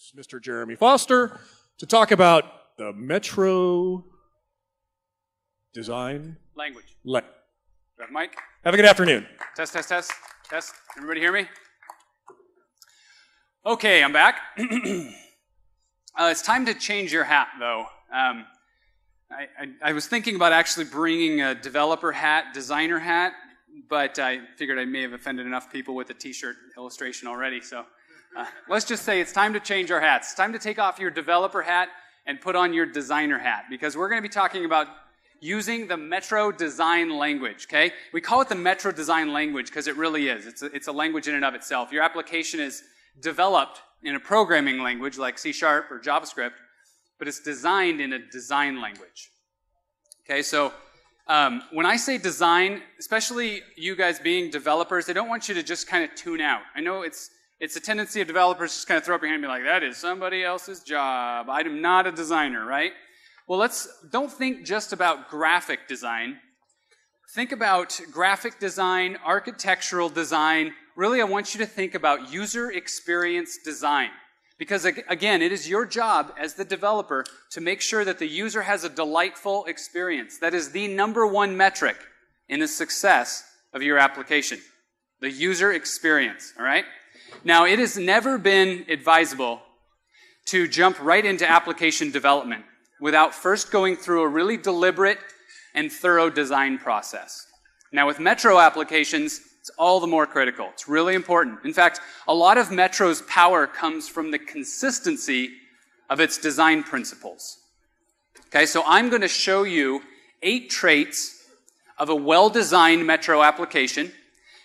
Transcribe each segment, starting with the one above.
introduce Mr. Jeremy Foster to talk about the Metro Design Language. Do you have a mic? Have a good afternoon. Test, test, test. Test. Everybody hear me? Okay, I'm back. It's time to change your hat, though. I was thinking about actually bringing a developer hat, designer hat, but I figured I may have offended enough people with the t-shirt illustration already, so let's just say it's time to change our hats. It's time to take off your developer hat and put on your designer hat, because we're going to be talking about using the Metro Design Language, okay? We call it the Metro Design Language because it really is. It's a language in and of itself. Your application is developed in a programming language like C# or JavaScript, but it's designed in a design language. Okay, so when I say design, especially you guys being developers, I don't want you to just kind of tune out. I know it's a tendency of developers to just kind of throw up your hand and be like, that is somebody else's job. I am not a designer, right? Well, don't think just about graphic design. Think about graphic design, architectural design. Really, I want you to think about user experience design. Because, again, it is your job as the developer to make sure that the user has a delightful experience. That is the #1 metric in the success of your application. The user experience, all right? Now, it has never been advisable to jump right into application development without first going through a really deliberate and thorough design process. Now, with Metro applications, it's all the more critical. It's really important. In fact, a lot of Metro's power comes from the consistency of its design principles. Okay, so I'm going to show you 8 traits of a well-designed Metro application,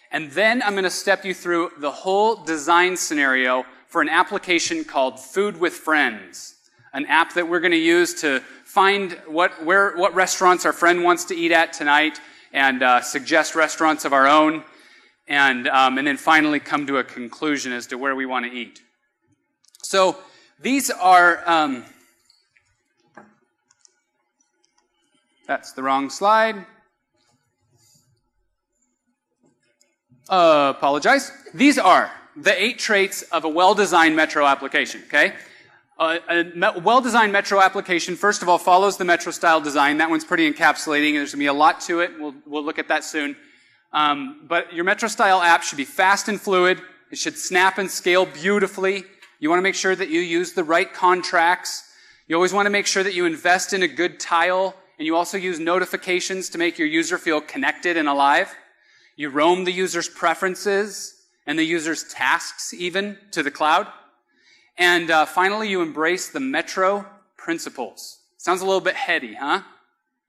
and then I'm going to step you through the whole design scenario for an application called Food with Friends, an app that we're going to use to find what restaurants our friend wants to eat at tonight and suggest restaurants of our own. And then finally come to a conclusion as to where we want to eat. So these are, that's the wrong slide. Apologize. These are the 8 traits of a well-designed Metro application, okay? A well-designed Metro application, first of all, follows the Metro style design. That one's pretty encapsulating, and there's going to be a lot to it. We'll look at that soon. But your Metro style app should be fast and fluid. It should snap and scale beautifully. You want to make sure that you use the right contracts. You always want to make sure that you invest in a good tile, and you also use notifications to make your user feel connected and alive. You roam the user's preferences and the user's tasks even to the cloud. And finally, you embrace the Metro principles. Sounds a little bit heady, huh? A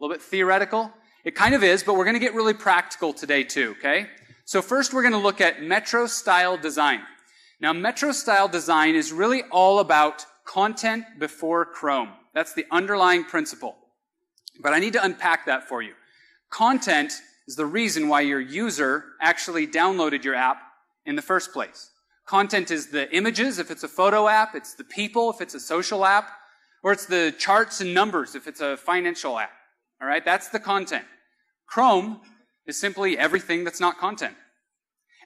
little bit theoretical? It kind of is, but we're going to get really practical today too, okay? So first we're going to look at Metro style design. Now, Metro style design is really all about content before Chrome. That's the underlying principle. But I need to unpack that for you. Content is the reason why your user actually downloaded your app in the first place. Content is the images, if it's a photo app, it's the people, if it's a social app, or it's the charts and numbers, if it's a financial app. All right, that's the content. Chrome is simply everything that's not content.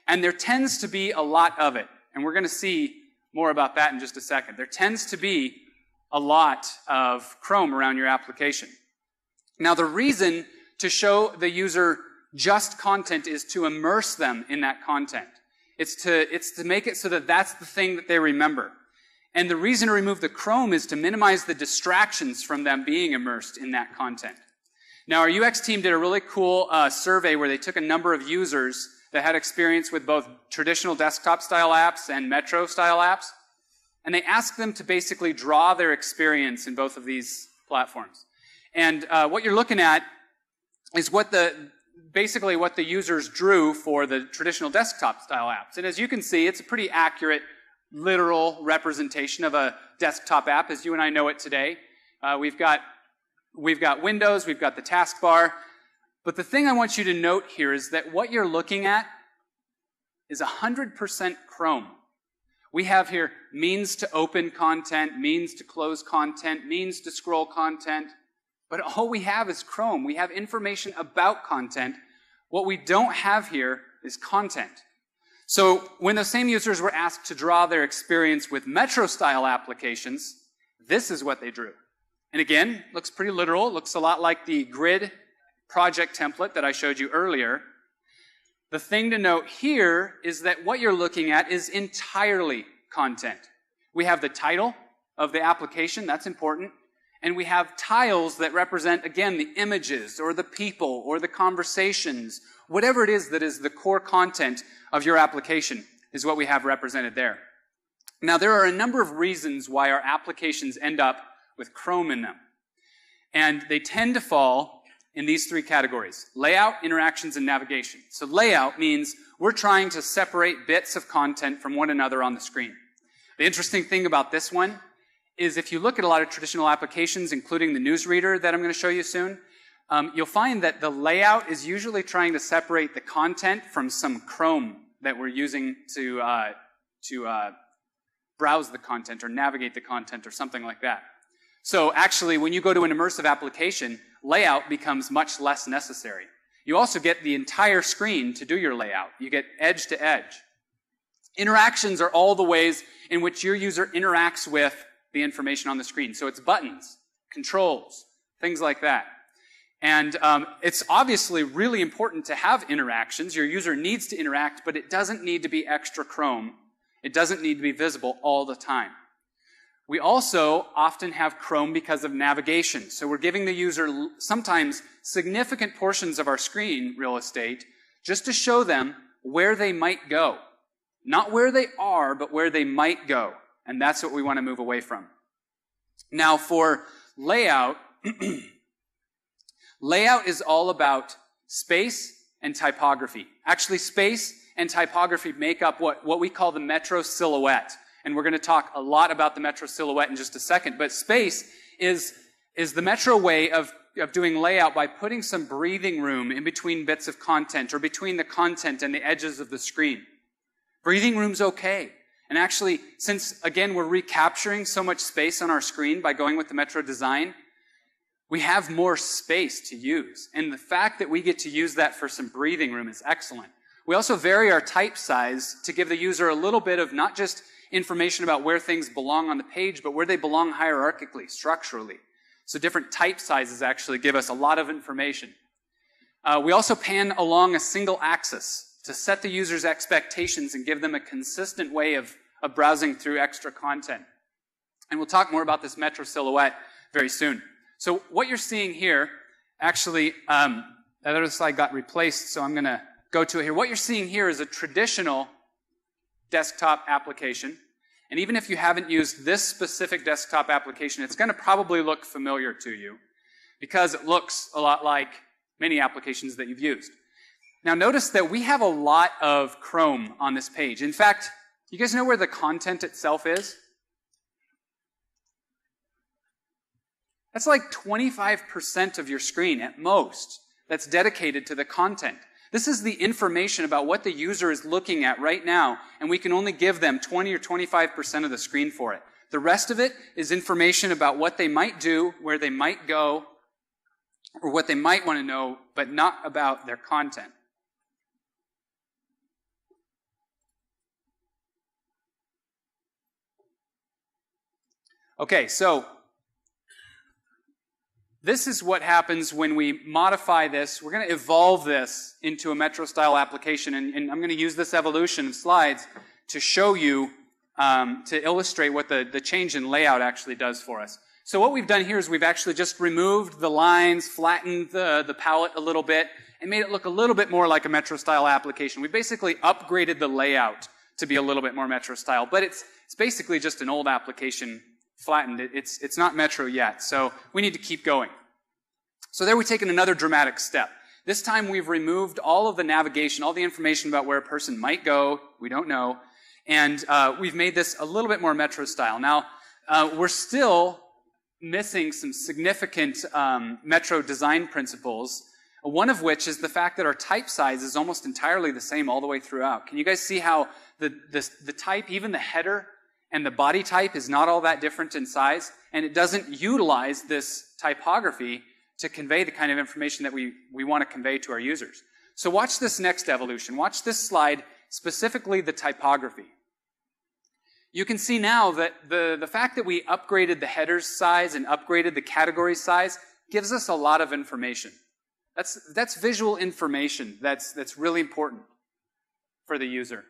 And there tends to be a lot of it. And we're going to see more about that in just a second. There tends to be a lot of Chrome around your application. Now, the reason to show the user just content is to immerse them in that content. It's to make it so that that's the thing that they remember. And the reason to remove the Chrome is to minimize the distractions from them being immersed in that content. Now, our UX team did a really cool survey where they took a number of users that had experience with both traditional desktop-style apps and Metro-style apps, and they asked them to basically draw their experience in both of these platforms. And what you're looking at is basically what the users drew for the traditional desktop-style apps. And as you can see, it's a pretty accurate, literal representation of a desktop app as you and I know it today. We've got Windows, we've got the taskbar. But the thing I want you to note here is that what you're looking at is 100% Chrome. We have here means to open content, means to close content, means to scroll content. But all we have is Chrome. We have information about content. What we don't have here is content. So when those same users were asked to draw their experience with Metro-style applications, this is what they drew. And again, looks pretty literal. It looks a lot like the grid project template that I showed you earlier. The thing to note here is that what you're looking at is entirely content. We have the title of the application, that's important, and we have tiles that represent, again, the images or the people or the conversations. Whatever it is that is the core content of your application is what we have represented there. Now, there are a number of reasons why our applications end up with Chrome in them. And they tend to fall in these three categories: layout, interactions, and navigation. So layout means we're trying to separate bits of content from one another on the screen. The interesting thing about this one is if you look at a lot of traditional applications, including the newsreader that I'm going to show you soon, you'll find that the layout is usually trying to separate the content from some Chrome that we're using to browse the content or navigate the content or something like that. So actually, when you go to an immersive application, layout becomes much less necessary. You also get the entire screen to do your layout. You get edge to edge. Interactions are all the ways in which your user interacts with the information on the screen. So it's buttons, controls, things like that. And it's obviously really important to have interactions. Your user needs to interact, but it doesn't need to be extra Chrome. It doesn't need to be visible all the time. We also often have Chrome because of navigation. So we're giving the user sometimes significant portions of our screen real estate just to show them where they might go. Not where they are, but where they might go. And that's what we want to move away from. Now for layout, layout is all about space and typography. Actually, space and typography make up what we call the Metro silhouette. And we're going to talk a lot about the Metro silhouette in just a second. But space is the Metro way of doing layout by putting some breathing room in between bits of content or between the content and the edges of the screen. Breathing room's okay. And actually, since, again, we're recapturing so much space on our screen by going with the Metro design, we have more space to use. And the fact that we get to use that for some breathing room is excellent. We also vary our type size to give the user a little bit of not just information about where things belong on the page, but where they belong hierarchically, structurally. So different type sizes actually give us a lot of information. We also pan along a single axis to set the user's expectations and give them a consistent way of browsing through extra content. And we'll talk more about this Metro silhouette very soon. So what you're seeing here, actually, that other slide got replaced, so I'm going to go to it here. What you're seeing here is a traditional desktop application. And even if you haven't used this specific desktop application, it's going to probably look familiar to you because it looks a lot like many applications that you've used. Now notice that we have a lot of Chrome on this page. In fact, you guys know where the content itself is? That's like 25% of your screen at most that's dedicated to the content. This is the information about what the user is looking at right now, and we can only give them 20 or 25% of the screen for it. The rest of it is information about what they might do, where they might go, or what they might want to know, but not about their content. Okay, so this is what happens when we modify this. We're going to evolve this into a Metro-style application, and I'm going to use this evolution of slides to show you, to illustrate what the change in layout actually does for us. So what we've done here is we've actually just removed the lines, flattened the palette a little bit, and made it look a little bit more like a Metro-style application. We basically upgraded the layout to be a little bit more Metro-style, but it's basically just an old application flattened. It's not Metro yet, so we need to keep going. So there we've taken another dramatic step. This time we've removed all of the navigation, all the information about where a person might go, we don't know, and we've made this a little bit more Metro style. Now, we're still missing some significant Metro design principles, one of which is the fact that our type size is almost entirely the same all the way throughout. Can you guys see how the type, even the header, and the body type is not all that different in size, and it doesn't utilize this typography to convey the kind of information that we want to convey to our users. So watch this next evolution. Watch this slide specifically the typography. You can see now that the fact that we upgraded the headers size and upgraded the category size gives us a lot of information. That's visual information that's really important for the user.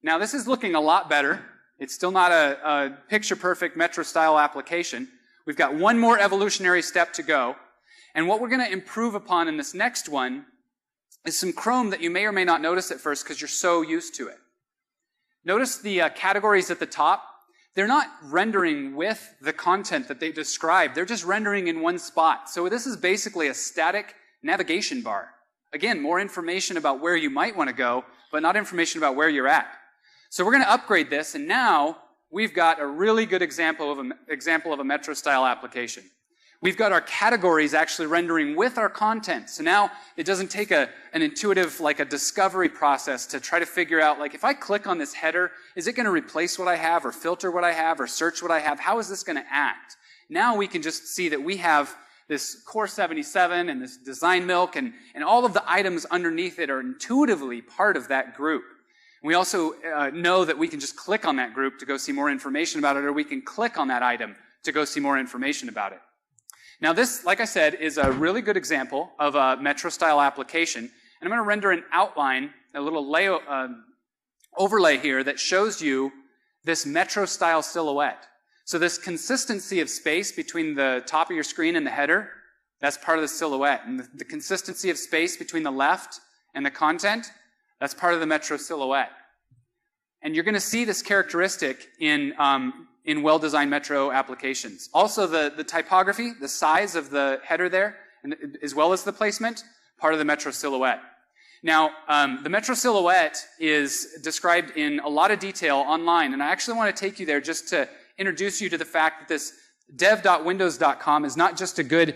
Now, this is looking a lot better. It's still not a picture-perfect Metro-style application. We've got one more evolutionary step to go. And what we're going to improve upon in this next one is some Chrome that you may or may not notice at first because you're so used to it. Notice the categories at the top. They're not rendering with the content that they describe. They're just rendering in one spot. So this is basically a static navigation bar. Again, more information about where you might want to go, but not information about where you're at. So we're going to upgrade this, and now we've got a really good example of a Metro-style application. We've got our categories actually rendering with our content. So now it doesn't take an intuitive, like a discovery process to try to figure out, like, if I click on this header, is it going to replace what I have, or filter what I have, or search what I have? How is this going to act? Now we can just see that we have this Core 77 and this Design Milk, and all of the items underneath it are intuitively part of that group. We also know that we can just click on that group to go see more information about it, or we can click on that item to go see more information about it. Now this, like I said, is a really good example of a Metro-style application. And I'm going to render an outline, a little overlay here that shows you this Metro-style silhouette. So this consistency of space between the top of your screen and the header, that's part of the silhouette. And the consistency of space between the left and the content, that's part of the Metro silhouette. And you're going to see this characteristic in well-designed Metro applications. Also, the typography, the size of the header there, and as well as the placement, part of the Metro silhouette. Now, the Metro silhouette is described in a lot of detail online, and I actually want to take you there just to introduce you to the fact that this dev.windows.com is not just a good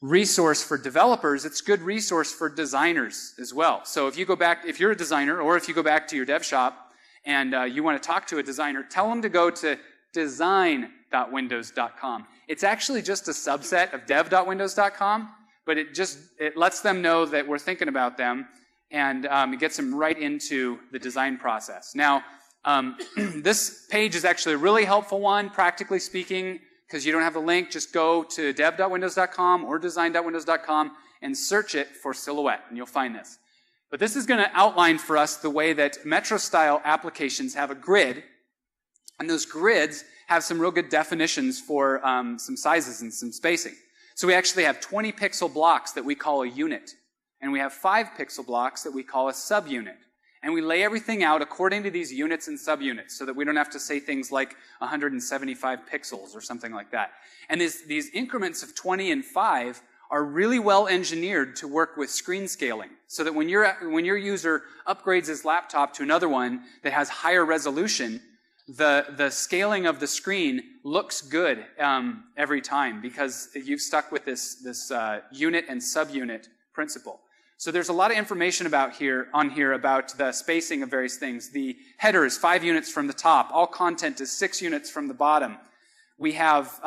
resource for developers, it's a good resource for designers as well. So if you go back, if you're a designer, or if you go back to your dev shop and you want to talk to a designer, tell them to go to design.windows.com. It's actually just a subset of dev.windows.com, but it lets them know that we're thinking about them, and it gets them right into the design process. Now, this page is actually a really helpful one, practically speaking, because you don't have the link. Just go to dev.windows.com or design.windows.com and search it for Silhouette, and you'll find this. But this is going to outline for us the way that Metro-style applications have a grid, and those grids have some real good definitions for some sizes and some spacing. So we actually have 20 pixel blocks that we call a unit, and we have 5 pixel blocks that we call a subunit. And we lay everything out according to these units and subunits so that we don't have to say things like 175 pixels or something like that. And these increments of 20 and 5 are really well engineered to work with screen scaling, so that when your user upgrades his laptop to another one that has higher resolution, the scaling of the screen looks good every time, because you've stuck with this unit and subunit principle. So there's a lot of information on here about the spacing of various things. The header is 5 units from the top. All content is 6 units from the bottom. We have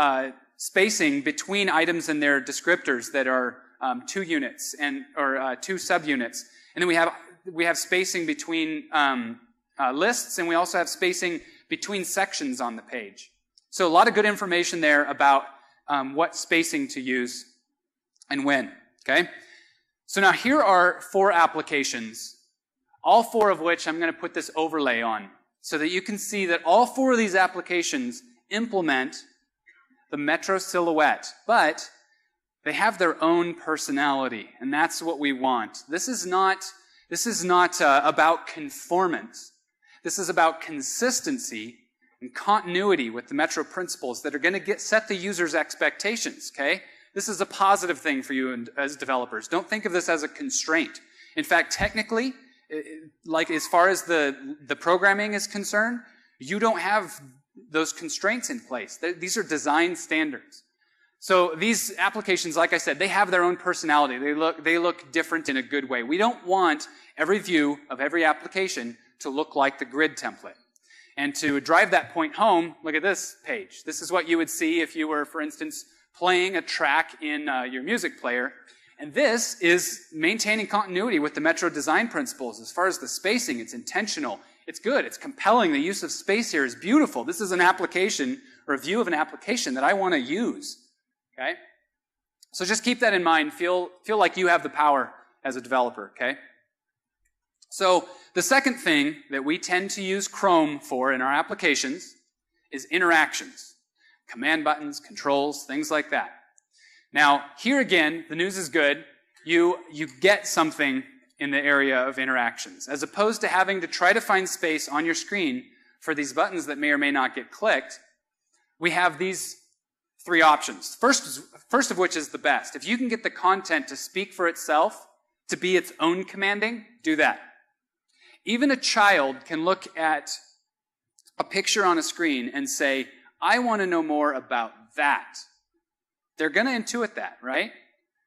spacing between items and their descriptors that are 2 units or 2 subunits. And then we have spacing between lists, and we also have spacing between sections on the page. So a lot of good information there about what spacing to use and when. Okay? So now here are 4 applications, all 4 of which I'm going to put this overlay on, so that you can see that all 4 of these applications implement the Metro silhouette, but they have their own personality, and that's what we want. This is not about conformance. This is about consistency and continuity with the Metro principles that are going to set the user's expectations, okay? This is a positive thing for you as developers. Don't think of this as a constraint. In fact, technically, like as far as the programming is concerned, you don't have those constraints in place. These are design standards. So these applications, like I said, they have their own personality. They look different in a good way. We don't want every view of every application to look like the grid template. And to drive that point home, look at this page. This is what you would see if you were, for instance, playing a track in your music player, And this is maintaining continuity with the Metro design principles. As far as the spacing, it's intentional. It's good. It's compelling. The use of space here is beautiful. This is an application or a view of an application that I want to use. Okay? So just keep that in mind. Feel like you have the power as a developer. Okay? So the second thing that we tend to use Chrome for in our applications is interactions. Command buttons, controls, things like that. Now, here again, the news is good. You get something in the area of interactions. As opposed to having to try to find space on your screen for these buttons that may or may not get clicked, we have these three options. First of which is the best. If you can get the content to speak for itself, to be its own commanding, do that. Even a child can look at a picture on a screen and say, I want to know more about that. They're going to intuit that, right?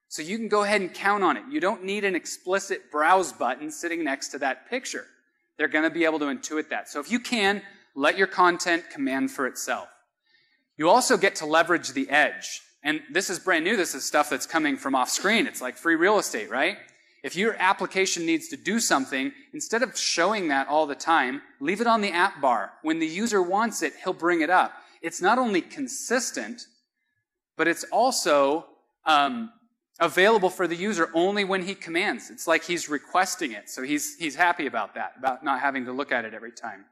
So you can go ahead and count on it. You don't need an explicit browse button sitting next to that picture. They're going to be able to intuit that. So if you can, let your content command for itself. You also get to leverage the edge. And this is brand new. This is stuff that's coming from off screen. It's like free real estate, right? If your application needs to do something, instead of showing that all the time, leave it on the app bar. When the user wants it, he'll bring it up. It's not only consistent, but it's also available for the user only when he commands. It's like he's requesting it. So he's happy about that, about not having to look at it every time.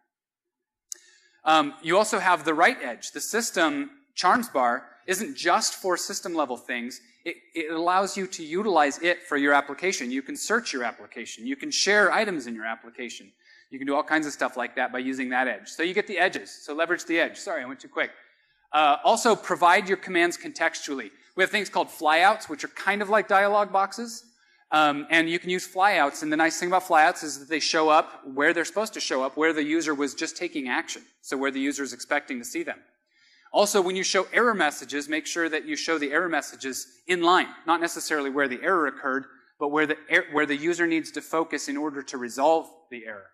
You also have the right edge. The system charms bar isn't just for system level things. It allows you to utilize it for your application. You can search your application. You can share items in your application. You can do all kinds of stuff like that by using that edge. So you get the edges. So leverage the edge. Sorry, I went too quick. Also, provide your commands contextually. We have things called flyouts, which are kind of like dialog boxes. And you can use flyouts. And the nice thing about flyouts is that they show up where they're supposed to show up, where the user was just taking action. So where the user is expecting to see them. Also, when you show error messages, make sure that you show the error messages in line. Not necessarily where the error occurred, but where the user needs to focus in order to resolve the error.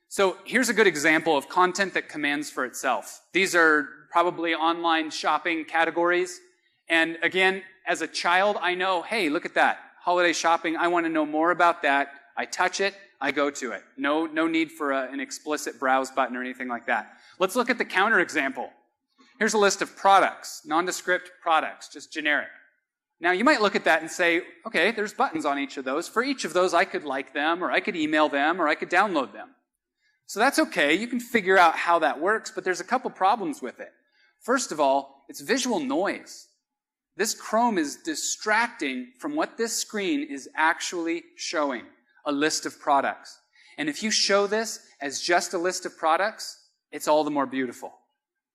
So here's a good example of content that commands for itself. These are probably online shopping categories. And again, as a child, I know, hey, look at that. Holiday shopping, I want to know more about that. I touch it, I go to it. No need for an explicit browse button or anything like that. Let's look at the counter example. Here's a list of products, nondescript products, just generic. Now, you might look at that and say, okay, there's buttons on each of those. For each of those, I could like them, or I could email them, or I could download them. So that's okay. You can figure out how that works, but there's a couple problems with it. First of all, it's visual noise. This Chrome is distracting from what this screen is actually showing, a list of products. And if you show this as just a list of products, it's all the more beautiful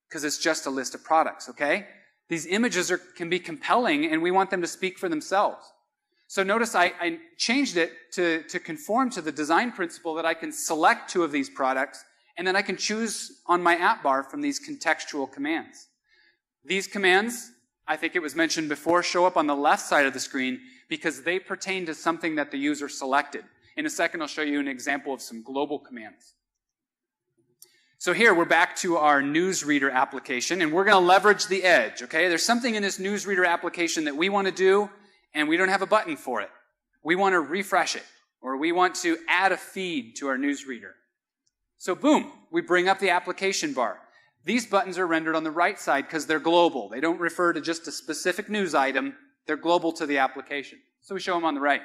because it's just a list of products, okay? These images can be compelling and we want them to speak for themselves. So notice I changed it to conform to the design principle that I can select two of these products and then I can choose on my app bar from these contextual commands. These commands, I think it was mentioned before, show up on the left side of the screen because they pertain to something that the user selected. In a second, I'll show you an example of some global commands. So here, we're back to our newsreader application, and we're going to leverage the edge, okay? There's something in this newsreader application that we want to do, and we don't have a button for it. We want to refresh it, or we want to add a feed to our newsreader. So boom, we bring up the application bar. These buttons are rendered on the right side because they're global. They don't refer to just a specific news item. They're global to the application. So we show them on the right.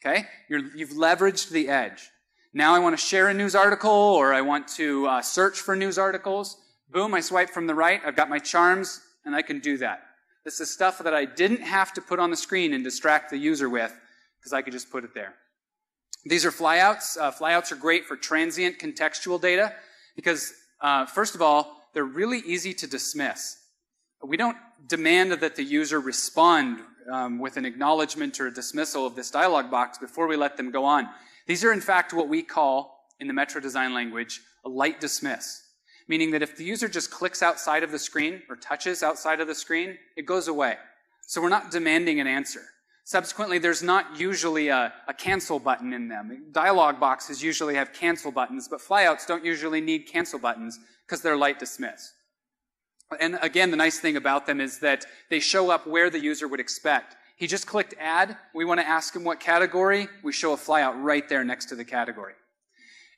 Okay? You've leveraged the edge. Now I want to share a news article or I want to search for news articles. Boom, I swipe from the right. I've got my charms and I can do that. This is stuff that I didn't have to put on the screen and distract the user with because I could just put it there. These are flyouts. Flyouts are great for transient contextual data because, first of all, they're really easy to dismiss. We don't demand that the user respond with an acknowledgement or a dismissal of this dialog box before we let them go on. These are, in fact, what we call, in the Metro design language, a light dismiss. Meaning that if the user just clicks outside of the screen or touches outside of the screen, it goes away. So we're not demanding an answer. Subsequently, there's not usually a cancel button in them. Dialog boxes usually have cancel buttons, but flyouts don't usually need cancel buttons because they're light dismiss. And again, the nice thing about them is that they show up where the user would expect. He just clicked add. We want to ask him what category. We show a flyout right there next to the category.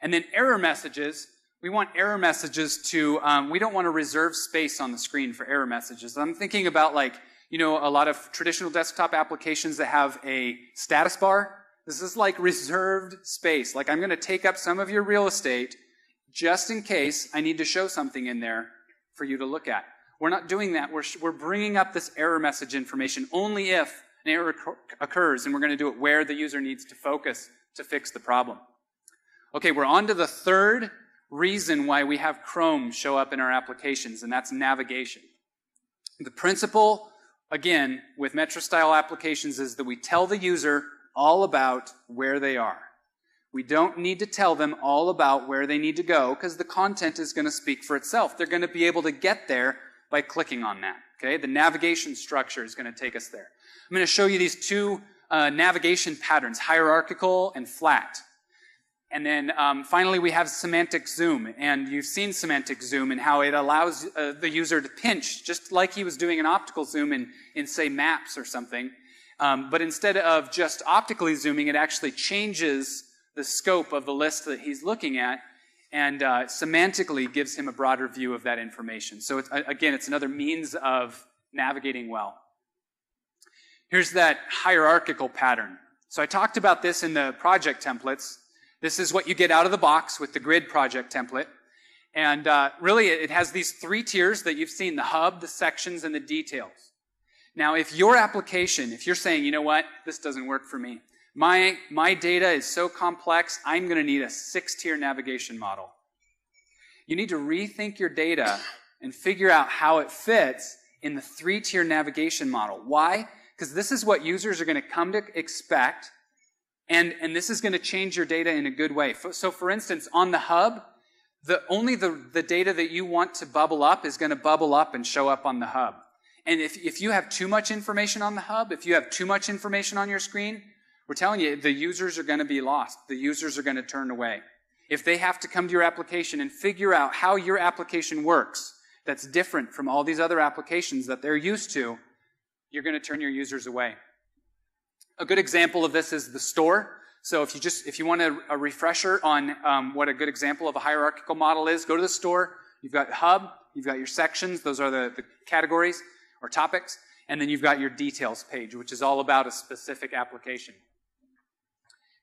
And then error messages. We want error messages to, we don't want to reserve space on the screen for error messages. I'm thinking about like, a lot of traditional desktop applications that have a status bar. This is like reserved space. Like I'm going to take up some of your real estate just in case I need to show something in there for you to look at. We're not doing that. We're bringing up this error message information only if an error occurs, and we're going to do it where the user needs to focus to fix the problem. Okay, we're on to the third reason why we have Chrome show up in our applications, and that's navigation. The principle, again, with Metro-style applications is that we tell the user all about where they are. We don't need to tell them all about where they need to go because the content is going to speak for itself. They're going to be able to get there by clicking on that. Okay, the navigation structure is going to take us there. I'm going to show you these two navigation patterns, hierarchical and flat. And then finally we have semantic zoom. And you've seen semantic zoom and how it allows the user to pinch, just like he was doing an optical zoom in say, maps or something. But instead of just optically zooming, it actually changes the scope of the list that he's looking at and semantically gives him a broader view of that information. So again, it's another means of navigating well. Here's that hierarchical pattern. So I talked about this in the project templates. This is what you get out of the box with the grid project template. And really, it has these three tiers that you've seen, the hub, the sections, and the details. Now, if your application, if you're saying, you know what, this doesn't work for me, my data is so complex, I'm going to need a 6-tier navigation model. You need to rethink your data and figure out how it fits in the 3-tier navigation model. Why? Because this is what users are going to come to expect, and this is going to change your data in a good way. So for instance, on the hub, only the data that you want to bubble up is going to bubble up and show up on the hub. And if you have too much information on the hub, if you have too much information on your screen, we're telling you, the users are going to be lost. The users are going to turn away. If they have to come to your application and figure out how your application works, that's different from all these other applications that they're used to, you're going to turn your users away. A good example of this is the store. So if you want a refresher on what a good example of a hierarchical model is, go to the store. You've got hub, you've got your sections, those are the categories or topics, and then you've got your details page, which is all about a specific application.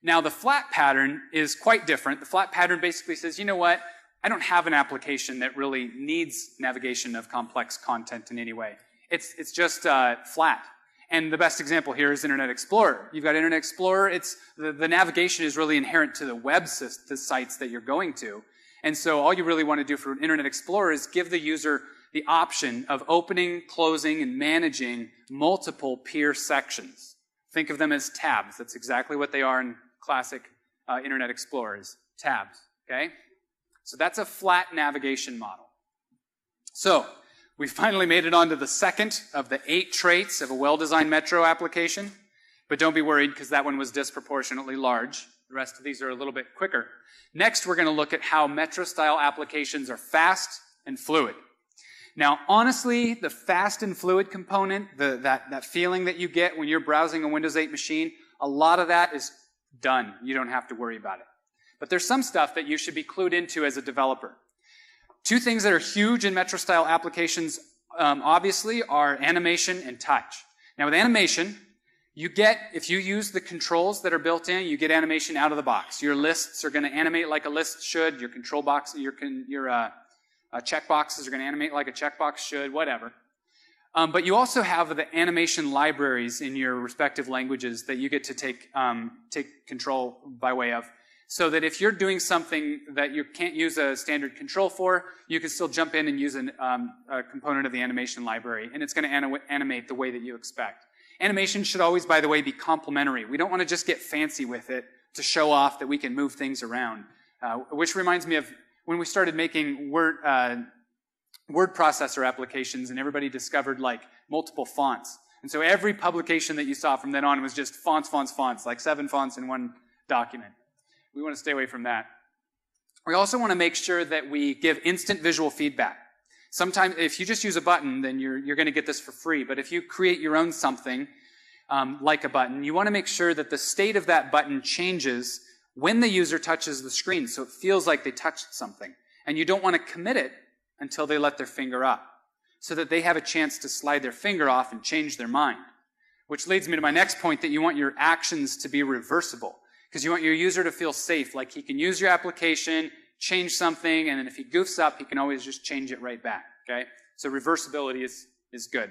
Now, the flat pattern is quite different. The flat pattern basically says, you know what? I don't have an application that really needs navigation of complex content in any way. It's just flat. And the best example here is Internet Explorer. You've got Internet Explorer. The navigation is really inherent to the web the sites that you're going to. And so all you really want to do for Internet Explorer is give the user the option of opening, closing, and managing multiple peer sections. Think of them as tabs. That's exactly what they are in classic Internet Explorers, tabs, okay? So that's a flat navigation model. So we finally made it on to the second of the 8 traits of a well-designed Metro application, but don't be worried because that one was disproportionately large. The rest of these are a little bit quicker. Next, we're going to look at how Metro-style applications are fast and fluid. Now, honestly, the fast and fluid component, that feeling that you get when you're browsing a Windows 8 machine, a lot of that is done. You don't have to worry about it. But there's some stuff that you should be clued into as a developer. 2 things that are huge in Metro-style applications, obviously, are animation and touch. Now, with animation, you get, if you use the controls that are built in, you get animation out of the box. Your lists are going to animate like a list should. Your control box, your checkboxes are going to animate like a checkbox should, whatever. But you also have the animation libraries in your respective languages that you get to take control by way of. So that if you're doing something that you can't use a standard control for, you can still jump in and use a component of the animation library, and it's going to animate the way that you expect. Animation should always, by the way, be complementary. We don't want to just get fancy with it to show off that we can move things around. Which reminds me of when we started making word processor applications and everybody discovered like multiple fonts. And so every publication that you saw from then on was just fonts, like 7 fonts in one document. We want to stay away from that. We also want to make sure that we give instant visual feedback. Sometimes if you just use a button, then you're going to get this for free. But if you create your own something, like a button, you want to make sure that the state of that button changes when the user touches the screen, so it feels like they touched something. And you don't want to commit it until they let their finger up, so that they have a chance to slide their finger off and change their mind. Which leads me to my next point, that you want your actions to be reversible, because you want your user to feel safe, like he can use your application, change something, and then if he goofs up, he can always just change it right back, okay? So reversibility is good.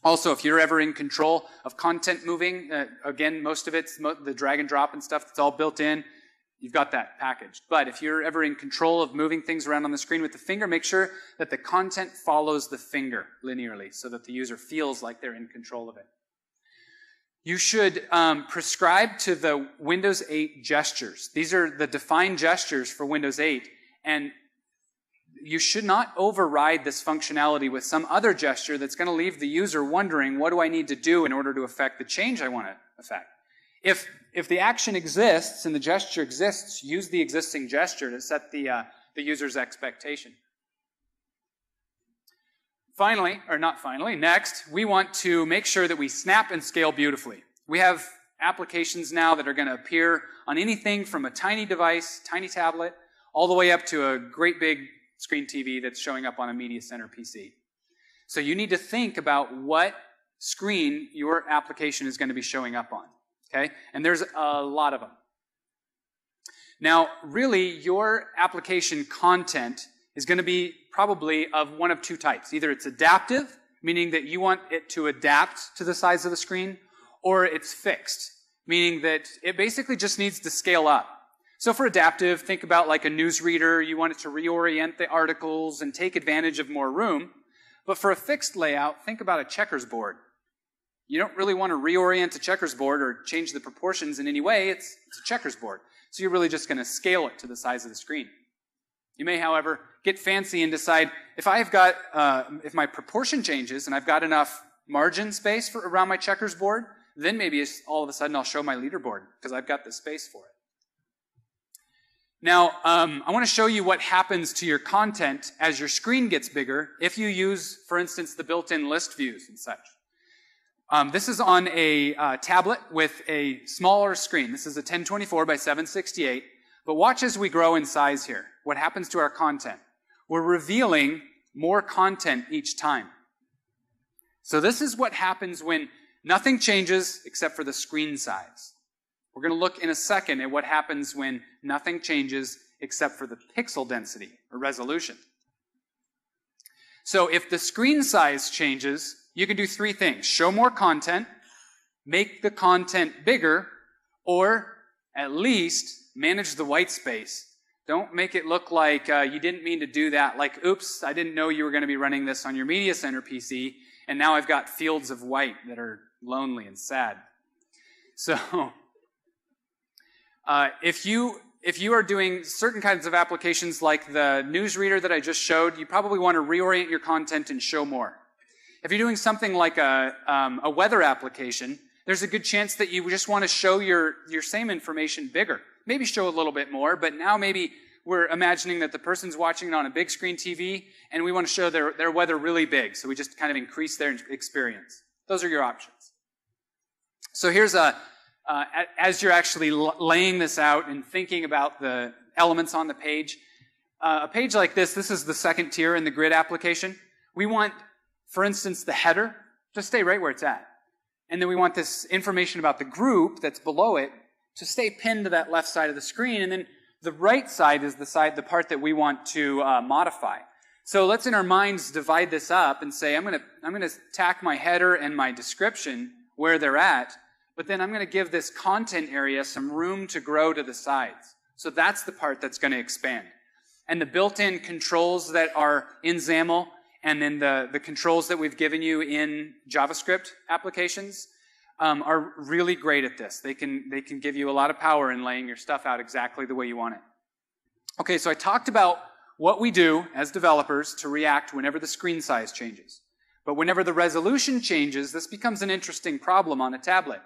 Also, if you're ever in control of content moving, again, most of it's the drag and drop and stuff, that's all built in. You've got that packaged. But if you're ever in control of moving things around on the screen with the finger, make sure that the content follows the finger linearly so that the user feels like they're in control of it. You should prescribe to the Windows 8 gestures. These are the defined gestures for Windows 8, and you should not override this functionality with some other gesture that's going to leave the user wondering, what do I need to do in order to affect the change I want to affect? If the action exists and the gesture exists, use the existing gesture to set the user's expectation. Finally, or not finally, next, we want to make sure that we snap and scale beautifully. We have applications now that are going to appear on anything from a tiny device, tiny tablet, all the way up to a great big screen TV that's showing up on a media center PC. So you need to think about what screen your application is going to be showing up on. Okay? And there's a lot of them. Now, really, your application content is going to be probably of one of two types. Either it's adaptive, meaning that you want it to adapt to the size of the screen, or it's fixed, meaning that it basically just needs to scale up. So for adaptive, think about like a newsreader. You want it to reorient the articles and take advantage of more room. But for a fixed layout, think about a checkers board. You don't really want to reorient a checkers board or change the proportions in any way. It's a checkers board. So you're really just going to scale it to the size of the screen. You may, however, get fancy and decide, if if my proportion changes and I've got enough margin space around my checkers board, then maybe all of a sudden I'll show my leaderboard because I've got the space for it. Now, I want to show you what happens to your content as your screen gets bigger if you use, for instance, the built-in list views and such. This is on a tablet with a smaller screen. This is a 1024 by 768. But watch as we grow in size here. What happens to our content? We're revealing more content each time. So this is what happens when nothing changes except for the screen size. We're going to look in a second at what happens when nothing changes except for the pixel density or resolution. So if the screen size changes, you can do three things. Show more content, make the content bigger, or at least manage the white space. Don't make it look like you didn't mean to do that. Like, oops, I didn't know you were going to be running this on your Media Center PC, and now I've got fields of white that are lonely and sad. So, if you are doing certain kinds of applications like the newsreader that I just showed, you probably want to reorient your content and show more. If you're doing something like a weather application, there's a good chance that you just want to show your same information bigger. Maybe show a little bit more, but now maybe we're imagining that the person's watching it on a big screen TV, and we want to show their weather really big, so we just kind of increase their experience. Those are your options. So here's as you're actually laying this out and thinking about the elements on the page, a page like this is the second tier in the grid application. We want, for instance, the header to stay right where it's at. And then we want this information about the group that's below it to stay pinned to that left side of the screen. And then the right side is the part that we want to modify. So let's in our minds divide this up and say, I'm going to tack my header and my description where they're at, but then I'm going to give this content area some room to grow to the sides. So that's the part that's going to expand. And the built-in controls that are in XAML, and then the controls that we've given you in JavaScript applications are really great at this. They can give you a lot of power in laying your stuff out exactly the way you want it. Okay, so I talked about what we do as developers to react whenever the screen size changes. But whenever the resolution changes, this becomes an interesting problem on a tablet.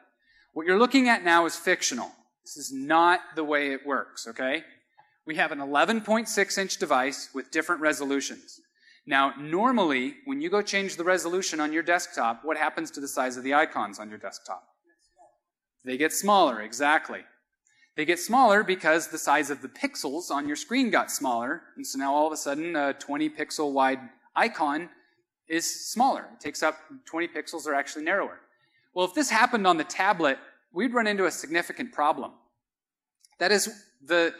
What you're looking at now is fictional. This is not the way it works, okay? We have an 11.6-inch device with different resolutions. Now, normally, when you go change the resolution on your desktop, what happens to the size of the icons on your desktop? They get smaller, exactly. They get smaller because the size of the pixels on your screen got smaller, and so now all of a sudden a 20 pixel wide icon is smaller. It takes up 20 pixels are actually narrower. Well, if this happened on the tablet, we'd run into a significant problem. That is, the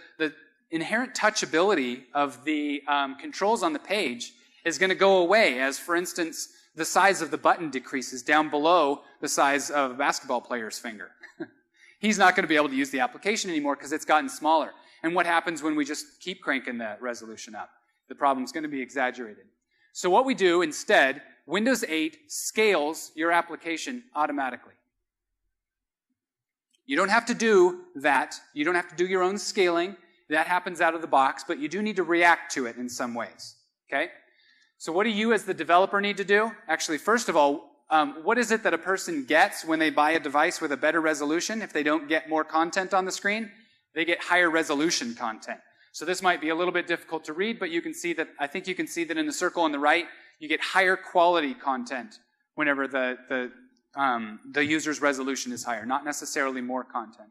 inherent touchability of the controls on the page is going to go away as, for instance, the size of the button decreases down below the size of a basketball player's finger. He's not going to be able to use the application anymore because it's gotten smaller. And what happens when we just keep cranking that resolution up? The problem's going to be exaggerated. So what we do instead, Windows 8 scales your application automatically. You don't have to do that. You don't have to do your own scaling. That happens out of the box, but you do need to react to it in some ways. Okay? So what do you as the developer need to do? Actually, first of all, what is it that a person gets when they buy a device with a better resolution? If they don't get more content on the screen, they get higher resolution content. So this might be a little bit difficult to read, but you can see that, I think you can see that in the circle on the right, you get higher quality content whenever the user's resolution is higher, not necessarily more content.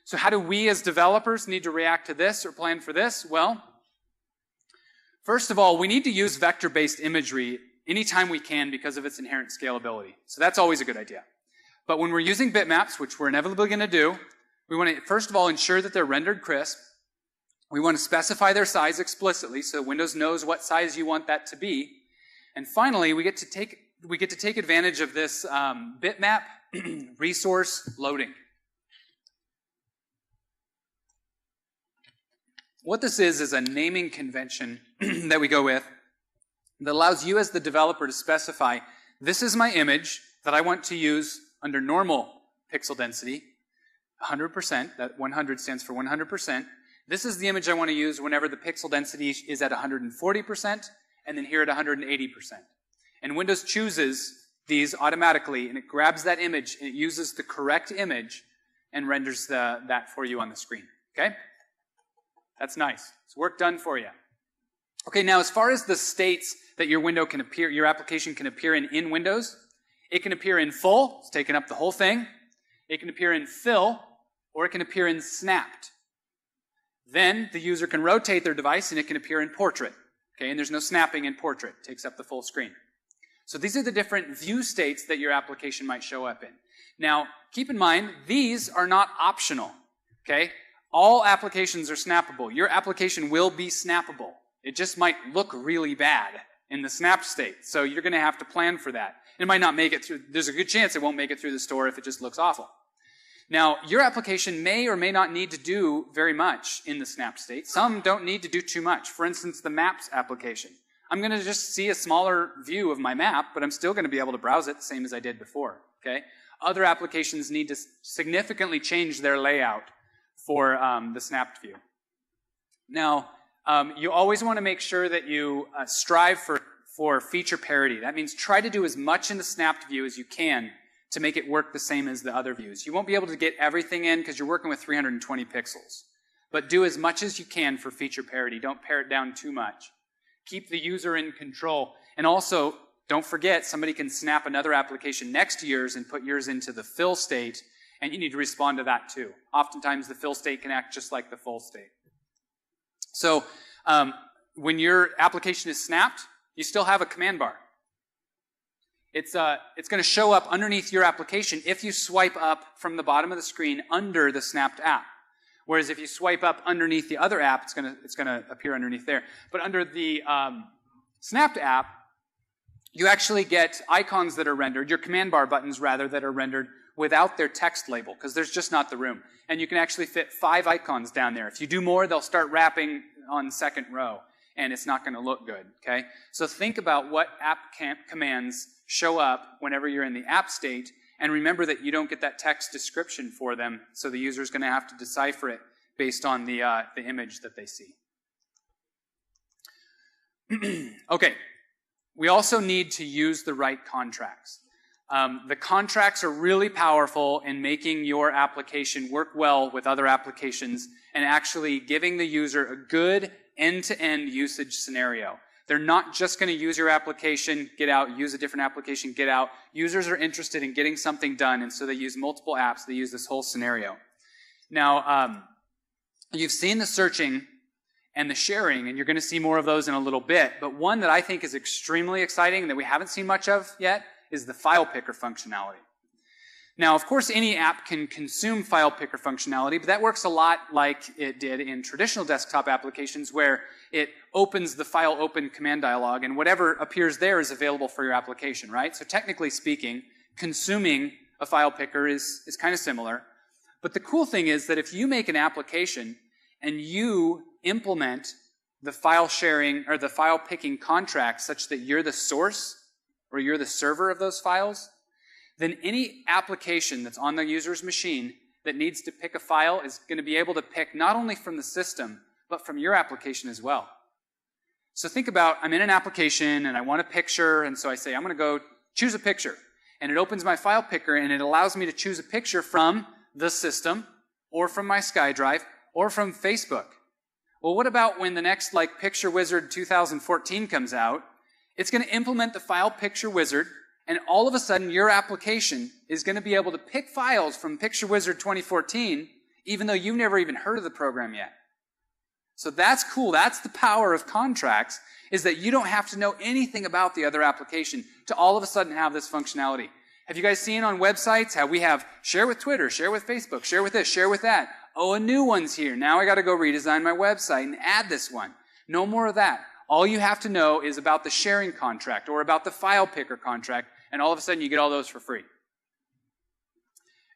So how do we as developers need to react to this or plan for this? Well, first of all, we need to use vector-based imagery anytime we can because of its inherent scalability. So that's always a good idea. But when we're using bitmaps, which we're inevitably going to do, we want to, first of all, ensure that they're rendered crisp. We want to specify their size explicitly so Windows knows what size you want that to be. And finally, we get to take advantage of this bitmap resource loading. What this is a naming convention that we go with that allows you as the developer to specify, this is my image that I want to use under normal pixel density, 100%, that 100 stands for 100%. This is the image I want to use whenever the pixel density is at 140%, and then here at 180%. And Windows chooses these automatically, and it grabs that image, and it uses the correct image, and renders that for you on the screen. Okay? That's nice. It's work done for you. Okay, now as far as the states that your application can appear in Windows, it can appear in full, it's taking up the whole thing. It can appear in fill, or it can appear in snapped. Then the user can rotate their device and it can appear in portrait. Okay, and there's no snapping in portrait. It takes up the full screen. So these are the different view states that your application might show up in. Now, keep in mind, these are not optional. Okay? All applications are snappable. Your application will be snappable. It just might look really bad in the snap state. So you're going to have to plan for that. It might not make it through. There's a good chance it won't make it through the store if it just looks awful. Now, your application may or may not need to do very much in the snap state. Some don't need to do too much. For instance, the Maps application. I'm going to just see a smaller view of my map, but I'm still going to be able to browse it the same as I did before. Okay? Other applications need to significantly change their layout for the snapped view. Now, you always want to make sure that you strive for feature parity. That means try to do as much in the snapped view as you can to make it work the same as the other views. You won't be able to get everything in because you're working with 320 pixels. But do as much as you can for feature parity. Don't pare it down too much. Keep the user in control. And also, don't forget, somebody can snap another application next to yours and put yours into the fill state, and you need to respond to that too. Oftentimes, the fill state can act just like the full state. So, when your application is snapped, you still have a command bar. It's going to show up underneath your application if you swipe up from the bottom of the screen under the snapped app. Whereas if you swipe up underneath the other app, it's going to appear underneath there. But under the snapped app, you actually get icons that are rendered, your command bar buttons rather, that are rendered without their text label, because there's just not the room. And you can actually fit 5 icons down there. If you do more, they'll start wrapping on second row, and it's not going to look good, okay? So think about what app commands show up whenever you're in the app state, and remember that you don't get that text description for them, so the user's going to have to decipher it based on the image that they see. Okay, we also need to use the right contracts. The contracts are really powerful in making your application work well with other applications and actually giving the user a good end-to-end usage scenario. They're not just going to use your application, get out, use a different application, get out. Users are interested in getting something done, and so they use multiple apps. They use this whole scenario. Now, you've seen the searching and the sharing, and you're going to see more of those in a little bit. But one that I think is extremely exciting that we haven't seen much of yet is the file picker functionality. Now, of course, any app can consume file picker functionality, but that works a lot like it did in traditional desktop applications where it opens the file open command dialog and whatever appears there is available for your application, right? So technically speaking, consuming a file picker is kind of similar. But the cool thing is that if you make an application and you implement the file sharing or the file picking contract such that you're the source or you're the server of those files, then any application that's on the user's machine that needs to pick a file is going to be able to pick not only from the system, but from your application as well. So think about, I'm in an application and I want a picture, and so I say, I'm going to go choose a picture. And it opens my file picker and it allows me to choose a picture from the system, or from my SkyDrive, or from Facebook. Well, what about when the next, Picture Wizard 2014 comes out? It's going to implement the file picture wizard, and all of a sudden, your application is going to be able to pick files from Picture Wizard 2014, even though you've never even heard of the program yet. So that's cool. That's the power of contracts, is that you don't have to know anything about the other application to all of a sudden have this functionality. Have you guys seen on websites how we have share with Twitter, share with Facebook, share with this, share with that? Oh, a new one's here. Now I got to go redesign my website and add this one. No more of that. All you have to know is about the sharing contract or about the file picker contract, and all of a sudden you get all those for free.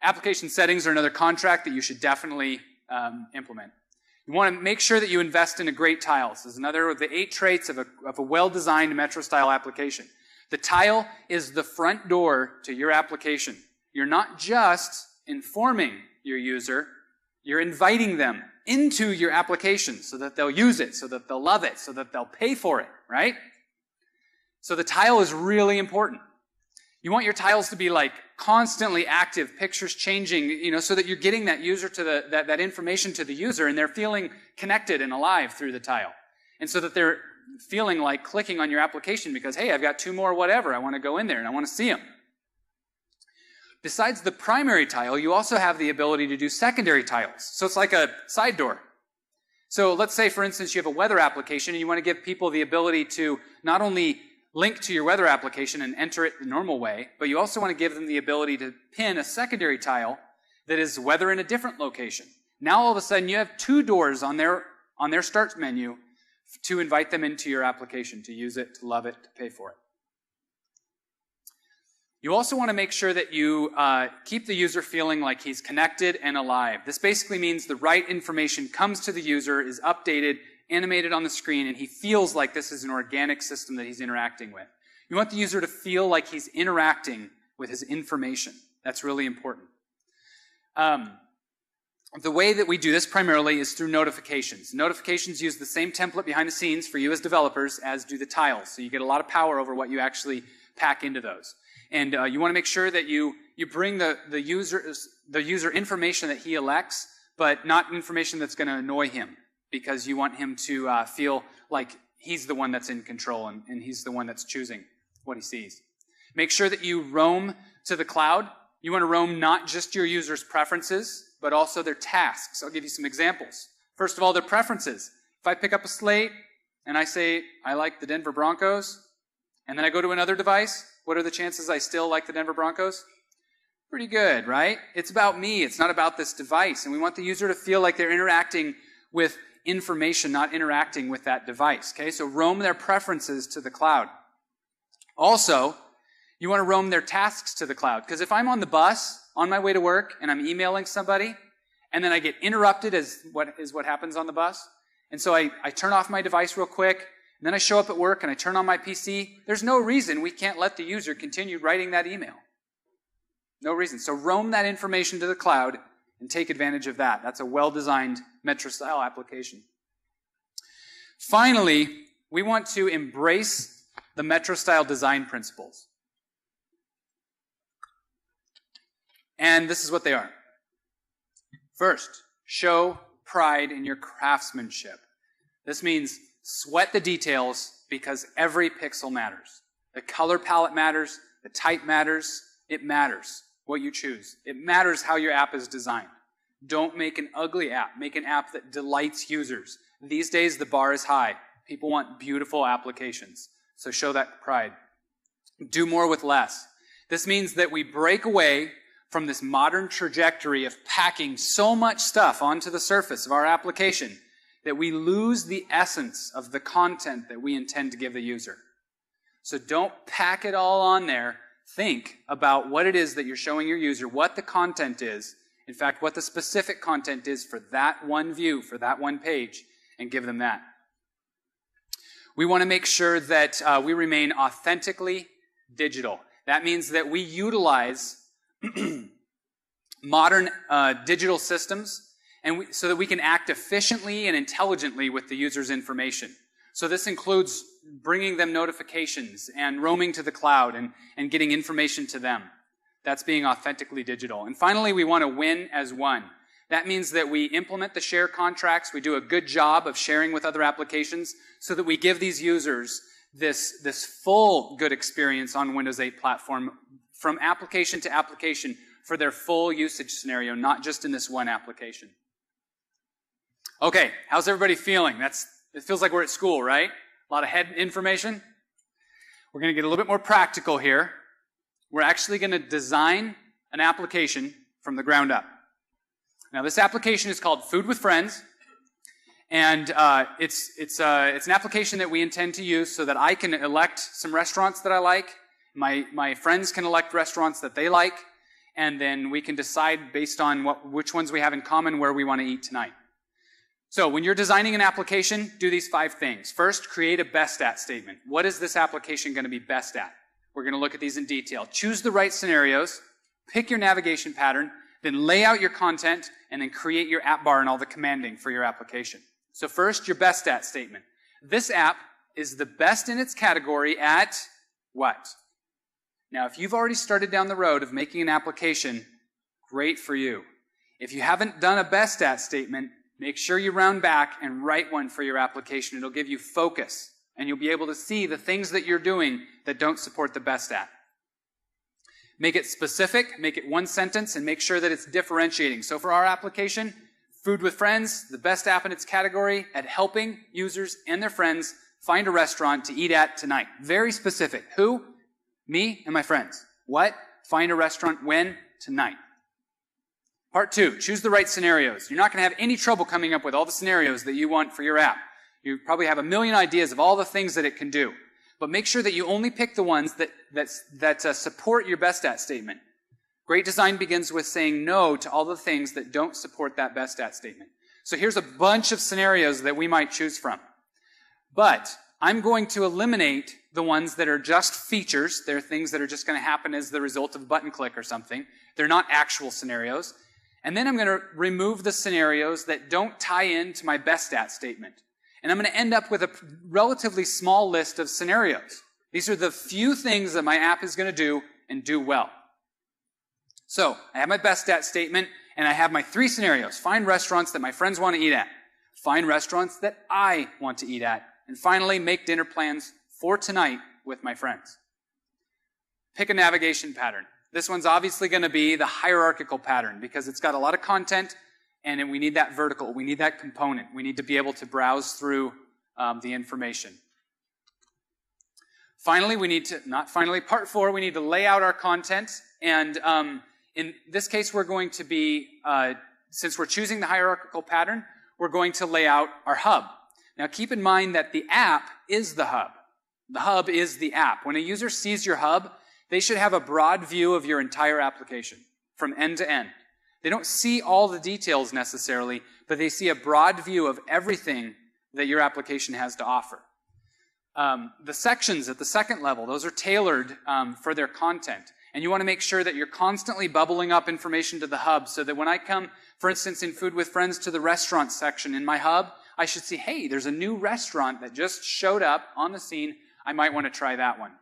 Application settings are another contract that you should definitely implement. You want to make sure that you invest in a great tile. This is another of the 8 traits of a well-designed Metro-style application. The tile is the front door to your application. You're not just informing your user, you're inviting them into your application so that they'll use it, so that they'll love it, so that they'll pay for it, right? So the tile is really important. You want your tiles to be constantly active, pictures changing, so that you're getting that user to that information to the user and they're feeling connected and alive through the tile. And so that they're feeling like clicking on your application because, hey, I've got 2 more whatever. I want to go in there and I want to see them. Besides the primary tile, you also have the ability to do secondary tiles. So it's like a side door. So let's say, for instance, you have a weather application and you want to give people the ability to not only link to your weather application and enter it the normal way, but you also want to give them the ability to pin a secondary tile that is weather in a different location. Now all of a sudden you have 2 doors on their start menu to invite them into your application, to use it, to love it, to pay for it. You also want to make sure that you keep the user feeling like he's connected and alive. This basically means the right information comes to the user, is updated, animated on the screen, and he feels like this is an organic system that he's interacting with. You want the user to feel like he's interacting with his information. That's really important. The way that we do this primarily is through notifications. Notifications use the same template behind the scenes for you as developers as do the tiles. So you get a lot of power over what you actually pack into those. And you want to make sure that you bring the user information that he elects, but not information that's going to annoy him, because you want him to feel like he's the one that's in control and he's the one that's choosing what he sees. Make sure that you roam to the cloud. You want to roam not just your user's preferences, but also their tasks. I'll give you some examples. First of all, their preferences. If I pick up a slate and I say, I like the Denver Broncos, and then I go to another device, what are the chances I still like the Denver Broncos? Pretty good, right? It's about me. It's not about this device. And we want the user to feel like they're interacting with information, not interacting with that device. Okay, so roam their preferences to the cloud. Also, you want to roam their tasks to the cloud. Because if I'm on the bus, on my way to work, and I'm emailing somebody, and then I get interrupted as what happens on the bus, and so I turn off my device real quick, and then I show up at work and I turn on my PC, there's no reason we can't let the user continue writing that email. No reason. So roam that information to the cloud and take advantage of that. That's a well-designed Metro-style application. Finally, we want to embrace the Metro-style design principles. And this is what they are. First, show pride in your craftsmanship. This means Sweat the details because every pixel matters. The color palette matters. The type matters. It matters what you choose. It matters how your app is designed. Don't make an ugly app. Make an app that delights users. These days, the bar is high. People want beautiful applications. So show that pride. Do more with less. This means that we break away from this modern trajectory of packing so much stuff onto the surface of our application that we lose the essence of the content that we intend to give the user. So don't pack it all on there. Think about what it is that you're showing your user, what the content is, in fact, what the specific content is for that one view, for that one page, and give them that. We want to make sure that we remain authentically digital. That means that we utilize modern digital systems so that we can act efficiently and intelligently with the user's information. So this includes bringing them notifications and roaming to the cloud and getting information to them. That's being authentically digital. And finally, we want to win as one. That means that we implement the share contracts, we do a good job of sharing with other applications so that we give these users this full good experience on Windows 8 platform from application to application for their full usage scenario, not just in this one application. Okay, how's everybody feeling? It feels like we're at school, right? A lot of head information. We're going to get a little bit more practical here. We're actually going to design an application from the ground up. Now, this application is called Food with Friends, and it's an application that we intend to use so that I can elect some restaurants that I like. My friends can elect restaurants that they like, and then we can decide based on which ones we have in common where we want to eat tonight. So when you're designing an application, do these 5 things. First, create a best at statement. What is this application going to be best at? We're going to look at these in detail. Choose the right scenarios, pick your navigation pattern, then lay out your content, and then create your app bar and all the commanding for your application. So first, your best at statement. This app is the best in its category at what? Now, if you've already started down the road of making an application, great for you. If you haven't done a best at statement, make sure you round back and write one for your application. It'll give you focus, and you'll be able to see the things that you're doing that don't support the best at. Make it specific, make it one sentence, and make sure that it's differentiating. So for our application, Food with Friends, the best app in its category at helping users and their friends find a restaurant to eat at tonight. Very specific. Who? Me and my friends. What? Find a restaurant when? Tonight. Part 2, choose the right scenarios. You're not going to have any trouble coming up with all the scenarios that you want for your app. You probably have a million ideas of all the things that it can do. But make sure that you only pick the ones that support your best at statement. Great design begins with saying no to all the things that don't support that best at statement. So here's a bunch of scenarios that we might choose from. But I'm going to eliminate the ones that are just features. They're things that are just going to happen as the result of a button click or something. They're not actual scenarios. And then I'm going to remove the scenarios that don't tie into my best at statement. And I'm going to end up with a relatively small list of scenarios. These are the few things that my app is going to do and do well. So I have my best at statement, and I have my 3 scenarios. Find restaurants that my friends want to eat at. Find restaurants that I want to eat at. And finally, make dinner plans for tonight with my friends. Pick a navigation pattern. This one's obviously going to be the hierarchical pattern because it's got a lot of content, and we need that vertical. We need that component. We need to be able to browse through the information. Finally, part 4, we need to lay out our content. And in this case, we're going to be, since we're choosing the hierarchical pattern, we're going to lay out our hub. Now, keep in mind that the app is the hub. The hub is the app. When a user sees your hub, they should have a broad view of your entire application from end to end. They don't see all the details necessarily, but they see a broad view of everything that your application has to offer. The sections at the second level, those are tailored for their content. And you want to make sure that you're constantly bubbling up information to the hub so that when I come, for instance, in Food with Friends to the restaurant section in my hub, I should see, hey, there's a new restaurant that just showed up on the scene. I might want to try that one.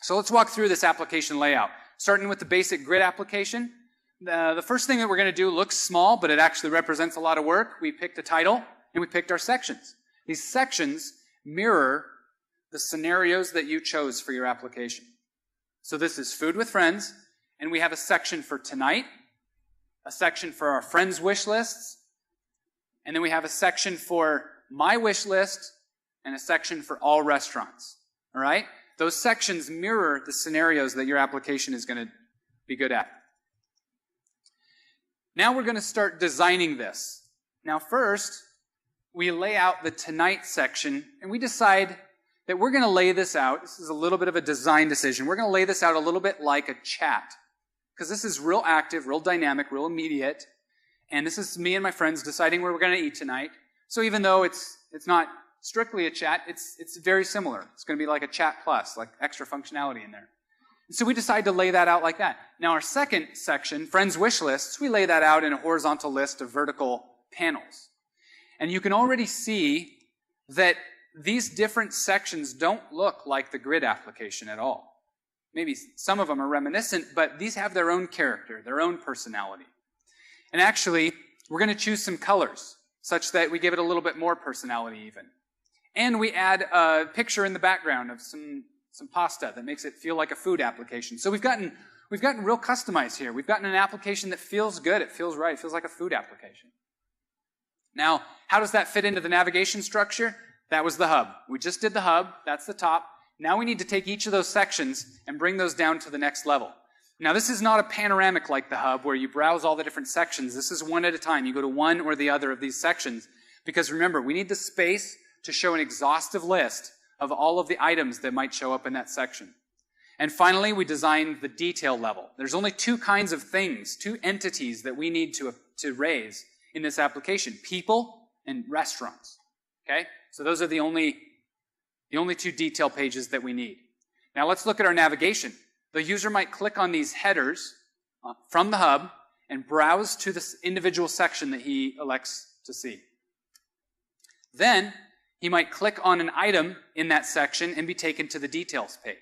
So let's walk through this application layout. Starting with the basic grid application. The first thing that we're going to do looks small, but it actually represents a lot of work. We picked a title, and we picked our sections. These sections mirror the scenarios that you chose for your application. So this is food with friends, and we have a section for tonight, a section for our friends' wish lists, and then we have a section for my wish list, and a section for all restaurants. All right? Those sections mirror the scenarios that your application is going to be good at. Now we're going to start designing this. Now first, we lay out the tonight section, and we decide that we're going to lay this out. This is a little bit of a design decision. We're going to lay this out a little bit like a chat, because this is real active, real dynamic, real immediate, and this is me and my friends deciding where we're going to eat tonight. So even though it's not strictly a chat, it's very similar. It's going to be like a chat plus, like extra functionality in there. And so we decide to lay that out like that. Now our second section, friends wish lists, we lay that out in a horizontal list of vertical panels. And you can already see that these different sections don't look like the grid application at all. Maybe some of them are reminiscent, but these have their own character, their own personality. And actually, we're going to choose some colors such that we give it a little bit more personality even. And we add a picture in the background of some pasta that makes it feel like a food application. So we've gotten real customized here. We've gotten an application that feels good, it feels right, it feels like a food application. Now, how does that fit into the navigation structure? That was the hub. We just did the hub, that's the top. Now we need to take each of those sections and bring those down to the next level. Now this is not a panoramic like the hub where you browse all the different sections. This is one at a time. You go to one or the other of these sections. Because remember, we need the space to show an exhaustive list of all of the items that might show up in that section. And finally, we designed the detail level. There's only two kinds of things, two entities that we need to raise in this application. People and restaurants. Okay? So those are the only two detail pages that we need. Now let's look at our navigation. The user might click on these headers from the hub and browse to this individual section that he elects to see. Then he might click on an item in that section and be taken to the details page.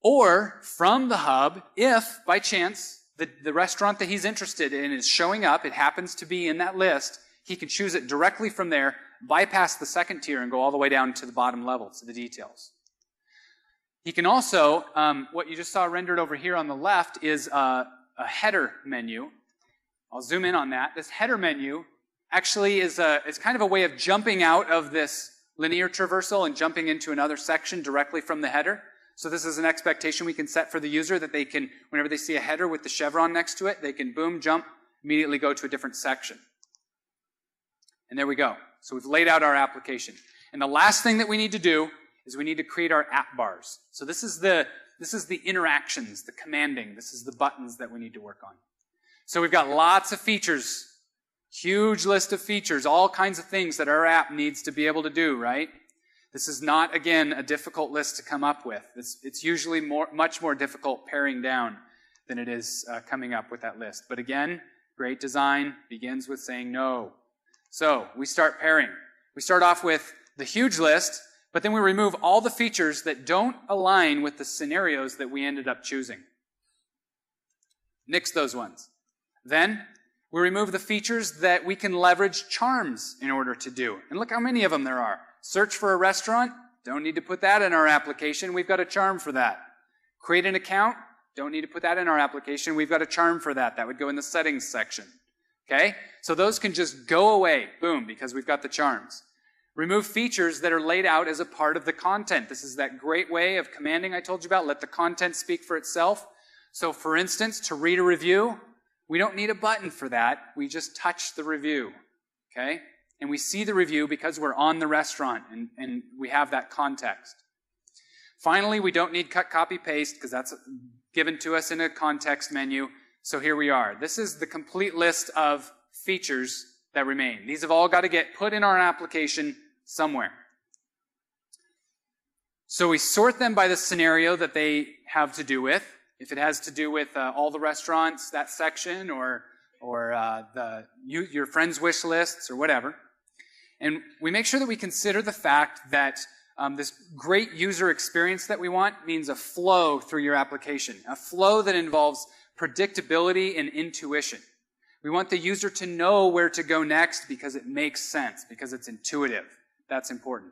Or from the hub, if by chance the restaurant that he's interested in is showing up, it happens to be in that list, he can choose it directly from there, bypass the second tier and go all the way down to the bottom level, to the details. He can also, what you just saw rendered over here on the left is a header menu. I'll zoom in on that. This header menu actually is kind of a way of jumping out of this linear traversal and jumping into another section directly from the header. So this is an expectation we can set for the user that they can, whenever they see a header with the chevron next to it, they can boom, jump, immediately go to a different section. And there we go. So we've laid out our application. And the last thing that we need to do is we need to create our app bars. So this is the interactions, the commanding. This is the buttons that we need to work on. So we've got lots of features, huge list of features, all kinds of things that our app needs to be able to do, right? This is not, again, a difficult list to come up with. It's usually much more difficult paring down than it is coming up with that list. But again, great design begins with saying no. So we start pairing. We start off with the huge list, but then we remove all the features that don't align with the scenarios that we ended up choosing. Nix those ones. Then we remove the features that we can leverage charms in order to do. And look how many of them there are. Search for a restaurant, don't need to put that in our application. We've got a charm for that. Create an account, don't need to put that in our application. We've got a charm for that. That would go in the settings section. Okay? So those can just go away, boom, because we've got the charms. Remove features that are laid out as a part of the content. This is that great way of commanding I told you about. Let the content speak for itself. So for instance, to read a review, we don't need a button for that. We just touch the review. Okay? And we see the review because we're on the restaurant and we have that context. Finally, we don't need cut, copy, paste because that's given to us in a context menu. So here we are. This is the complete list of features that remain. These have all got to get put in our application somewhere. So we sort them by the scenario that they have to do with. If it has to do with all the restaurants, that section, or your friends' wish lists, or whatever. And we make sure that we consider the fact that this great user experience that we want means a flow through your application, a flow that involves predictability and intuition. We want the user to know where to go next because it makes sense, because it's intuitive. That's important.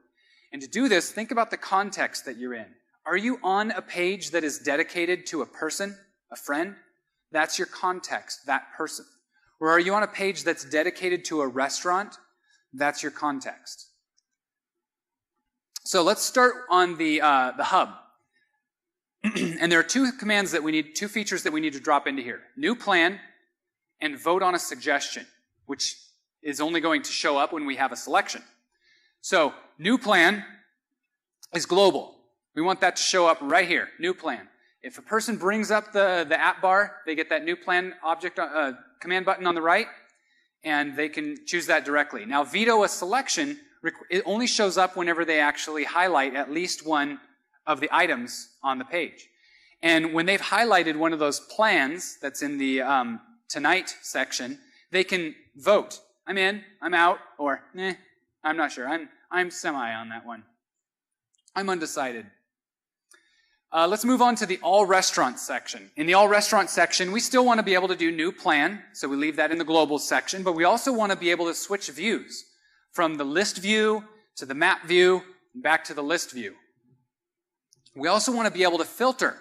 And to do this, think about the context that you're in. Are you on a page that is dedicated to a person, a friend? That's your context, that person. Or are you on a page that's dedicated to a restaurant? That's your context. So let's start on the hub. And there are two features that we need to drop into here. New plan and vote on a suggestion, which is only going to show up when we have a selection. So new plan is global. We want that to show up right here, new plan. If a person brings up the app bar, they get that new plan object command button on the right, and they can choose that directly. Now, veto a selection, it only shows up whenever they actually highlight at least one of the items on the page. And when they've highlighted one of those plans that's in the Tonight section, they can vote. I'm in, I'm out, or I'm not sure. I'm semi on that one. I'm undecided. Let's move on to the All Restaurants section. In the All Restaurants section, we still want to be able to do new plan, so we leave that in the global section, but we also want to be able to switch views from the list view to the map view and back to the list view. We also want to be able to filter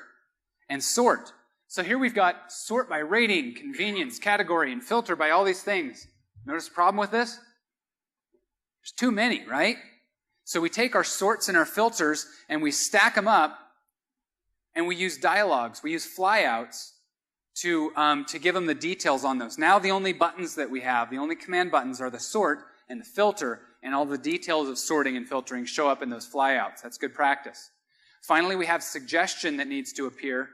and sort. So here we've got sort by rating, convenience, category, and filter by all these things. Notice the problem with this? There's too many, right? So we take our sorts and our filters and we stack them up and we use dialogues. We use flyouts to give them the details on those. Now the only buttons that we have, the only command buttons are the sort and the filter, and all the details of sorting and filtering show up in those flyouts. That's good practice. Finally, we have suggestion that needs to appear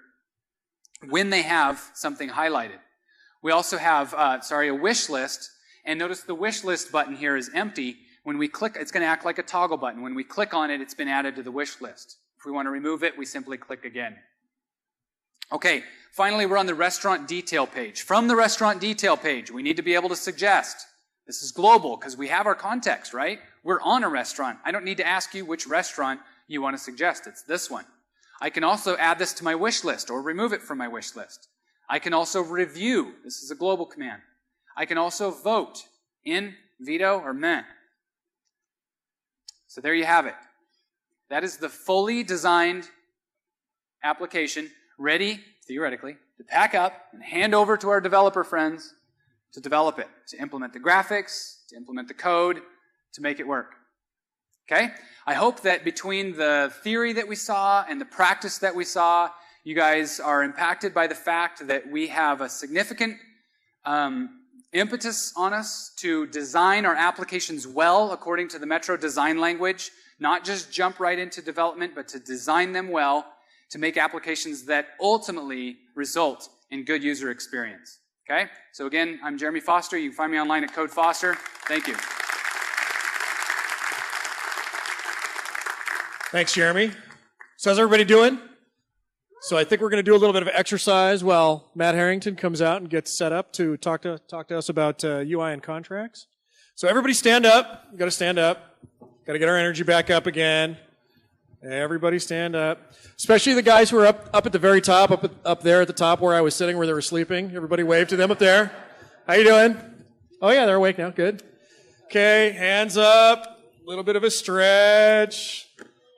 when they have something highlighted. We also have, a wish list, and notice the wish list button here is empty. When we click, it's going to act like a toggle button. When we click on it, it's been added to the wish list. If we want to remove it, we simply click again. Okay, finally, we're on the restaurant detail page. From the restaurant detail page, we need to be able to suggest. This is global because we have our context, right? We're on a restaurant. I don't need to ask you which restaurant you want to suggest. It's this one. I can also add this to my wish list or remove it from my wish list. I can also review. This is a global command. I can also vote in, veto, or meh. So there you have it. That is the fully designed application ready, theoretically, to pack up and hand over to our developer friends to develop it, to implement the graphics, to implement the code, to make it work. Okay? I hope that between the theory that we saw and the practice that we saw, you guys are impacted by the fact that we have a significant impetus on us to design our applications well according to the Metro design language, not just jump right into development, but to design them well to make applications that ultimately result in good user experience. Okay? So again, I'm Jeremy Foster. You can find me online at Code Foster. Thank you. Thanks, Jeremy. So how's everybody doing? So I think we're going to do a little bit of exercise while Matt Harrington comes out and gets set up to talk to us about UI and contracts. So everybody stand up. You got to stand up. Got to get our energy back up again. Everybody stand up. Especially the guys who are up at the very top, up there at the top where I was sitting where they were sleeping. Everybody wave to them up there. How you doing? Oh yeah, they're awake now. Good. Okay, hands up. A little bit of a stretch.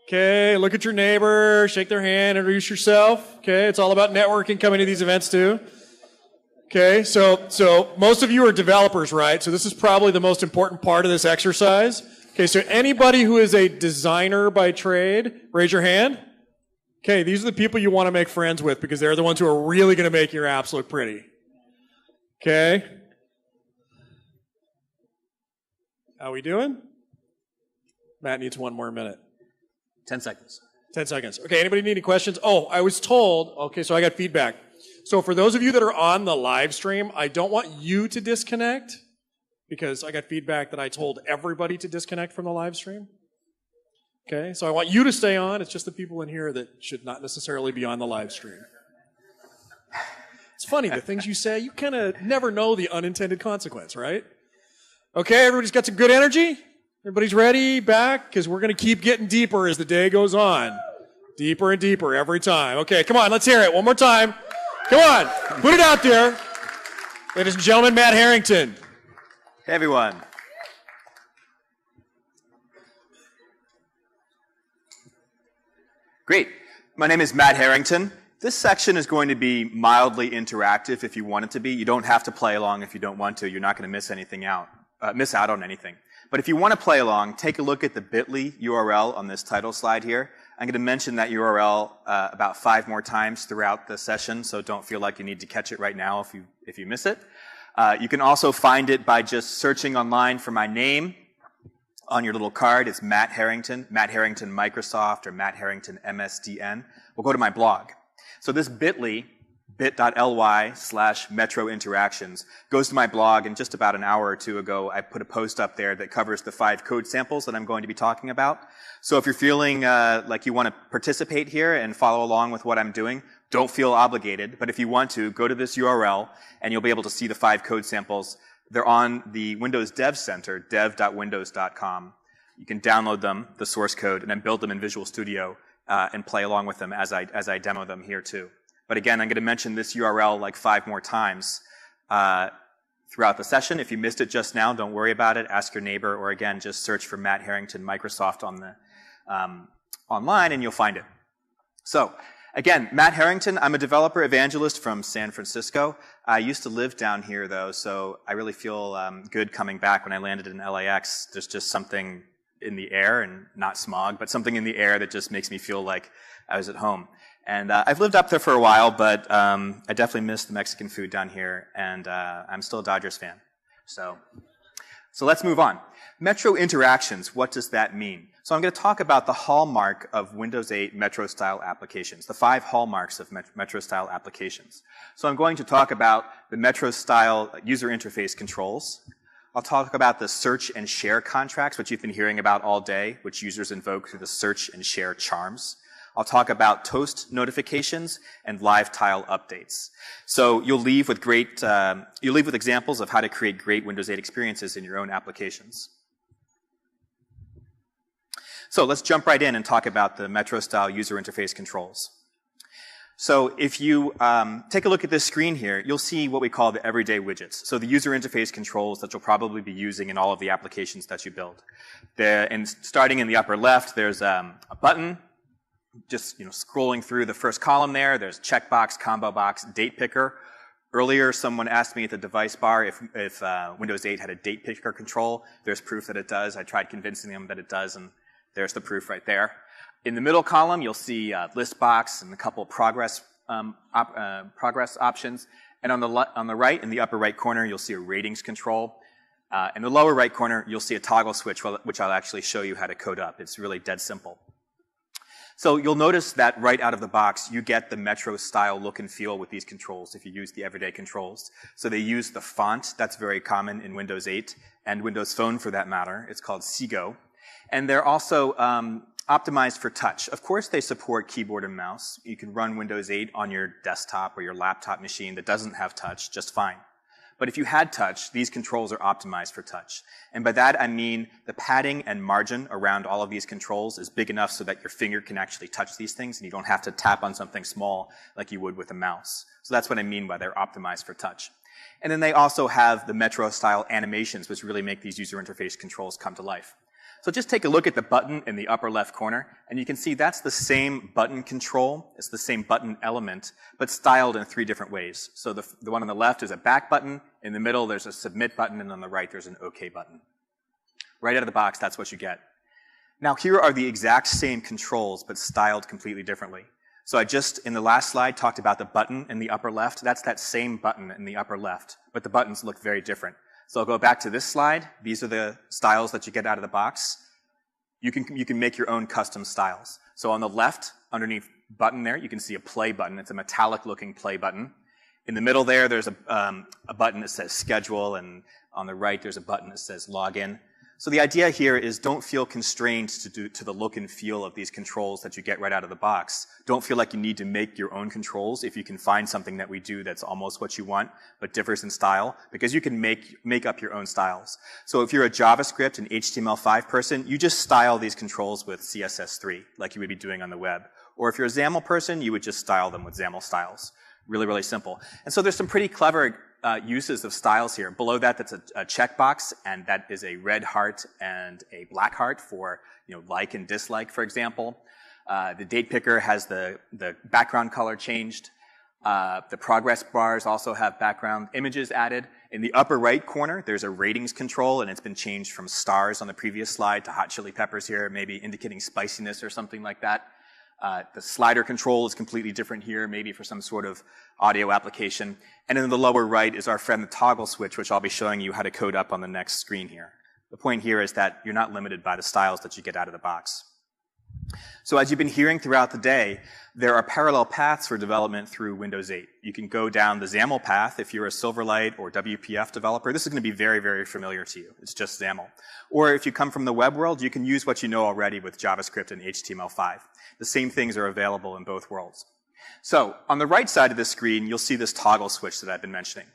Okay, look at your neighbor, shake their hand, introduce yourself. Okay, it's all about networking coming to these events too. Okay, so most of you are developers, right? So this is probably the most important part of this exercise. Okay, so anybody who is a designer by trade, raise your hand. Okay, these are the people you want to make friends with because they're the ones who are really going to make your apps look pretty. Okay. How we doing? Matt needs one more minute. 10 seconds. 10 seconds. Okay, anybody need any questions? Oh, I was told, okay, so I got feedback. So for those of you that are on the live stream, I don't want you to disconnect because I got feedback that I told everybody to disconnect from the live stream. Okay, so I want you to stay on. It's just the people in here that should not necessarily be on the live stream. It's funny, the things you say, you kind of never know the unintended consequence, right? Okay, everybody's got some good energy? Everybody's ready, back, because we're going to keep getting deeper as the day goes on. Deeper and deeper every time. Okay, come on, let's hear it one more time. Come on, put it out there. Ladies and gentlemen, Matt Harrington. Hey, everyone. Great. My name is Matt Harrington. This section is going to be mildly interactive if you want it to be. You don't have to play along if you don't want to. You're not going to miss out on anything. But if you want to play along, take a look at the bit.ly URL on this title slide here. I'm going to mention that URL about 5 more times throughout the session, so don't feel like you need to catch it right now if you miss it. You can also find it by just searching online for my name. On your little card, it's Matt Harrington Microsoft, or Matt Harrington MSDN. We'll go to my blog. So this bit.ly, bit.ly/Metro Interactions, goes to my blog, and just about an hour or two ago, I put a post up there that covers the 5 code samples that I'm going to be talking about. So if you're feeling like you want to participate here and follow along with what I'm doing, don't feel obligated, but if you want to, go to this URL, and you'll be able to see the 5 code samples. They're on the Windows Dev Center, dev.windows.com. You can download them, the source code, and then build them in Visual Studio and play along with them as I demo them here too. But again, I'm going to mention this URL like 5 more times throughout the session. If you missed it just now, don't worry about it. Ask your neighbor, or again, just search for Matt Harrington Microsoft on the online, and you'll find it. So, again, Matt Harrington, I'm a developer evangelist from San Francisco. I used to live down here, though, so I really feel good coming back. When I landed in LAX, there's just something in the air, and not smog, but something in the air that just makes me feel like I was at home. And I've lived up there for a while, but I definitely miss the Mexican food down here, and I'm still a Dodgers fan. So let's move on. Metro Interactions, what does that mean? So I'm going to talk about the hallmark of Windows 8 Metro-style applications, the 5 hallmarks of Metro-style applications. So I'm going to talk about the Metro-style user interface controls. I'll talk about the search and share contracts, which you've been hearing about all day, which users invoke through the search and share charms. I'll talk about toast notifications and live tile updates. So you'll leave with examples of how to create great Windows 8 experiences in your own applications. So let's jump right in and talk about the Metro-style user interface controls. So if you take a look at this screen here, you'll see what we call the everyday widgets. So the user interface controls that you'll probably be using in all of the applications that you build. And starting in the upper left, there's a button. Just scrolling through the first column there, there's checkbox, combo box, date picker. Earlier, someone asked me at the device bar if Windows 8 had a date picker control. There's proof that it does. I tried convincing them that it does, and there's the proof right there. In the middle column, you'll see list box and a couple of progress options. And on the right, in the upper right corner, you'll see a ratings control. In the lower right corner, you'll see a toggle switch, which I'll actually show you how to code up. It's really dead simple. So you'll notice that right out of the box, you get the Metro-style look and feel with these controls if you use the everyday controls. So they use the font that's very common in Windows 8 and Windows Phone for that matter. It's called Seago. And they're also optimized for touch. Of course, they support keyboard and mouse. You can run Windows 8 on your desktop or your laptop machine that doesn't have touch just fine. But if you had touch, these controls are optimized for touch. And by that, I mean the padding and margin around all of these controls is big enough so that your finger can actually touch these things and you don't have to tap on something small like you would with a mouse. So that's what I mean by they're optimized for touch. And then they also have the Metro-style animations, which really make these user interface controls come to life. So just take a look at the button in the upper left corner, and you can see that's the same button control. It's the same button element, but styled in 3 different ways. So the one on the left is a back button, in the middle there's a submit button, and on the right there's an OK button. Right out of the box, that's what you get. Now here are the exact same controls, but styled completely differently. So I just, in the last slide, talked about the button in the upper left. That's that same button in the upper left, but the buttons look very different. So I'll go back to this slide. These are the styles that you get out of the box. You can make your own custom styles. So on the left, underneath button there, you can see a play button. It's a metallic looking play button. In the middle there's a button that says schedule, and on the right there's a button that says login. So the idea here is don't feel constrained to the look and feel of these controls that you get right out of the box. Don't feel like you need to make your own controls if you can find something that we do that's almost what you want, but differs in style, because you can make up your own styles. So if you're a JavaScript and HTML5 person, you just style these controls with CSS3, like you would be doing on the web. Or if you're a XAML person, you would just style them with XAML styles. Really, really simple. And so there's some pretty clever uses of styles here. Below that, that's a checkbox, and that is a red heart and a black heart for like and dislike, for example. The date picker has the background color changed. The progress bars also have background images added. In the upper right corner, there's a ratings control, and it's been changed from stars on the previous slide to hot chili peppers here, maybe indicating spiciness or something like that. The slider control is completely different here, maybe for some sort of audio application. And in the lower right is our friend the toggle switch, which I'll be showing you how to code up on the next screen here. The point here is that you're not limited by the styles that you get out of the box. So as you've been hearing throughout the day, there are parallel paths for development through Windows 8. You can go down the XAML path if you're a Silverlight or WPF developer. This is going to be very, very familiar to you. It's just XAML. Or if you come from the web world, you can use what you know already with JavaScript and HTML5. The same things are available in both worlds. So on the right side of the screen, you'll see this toggle switch that I've been mentioning.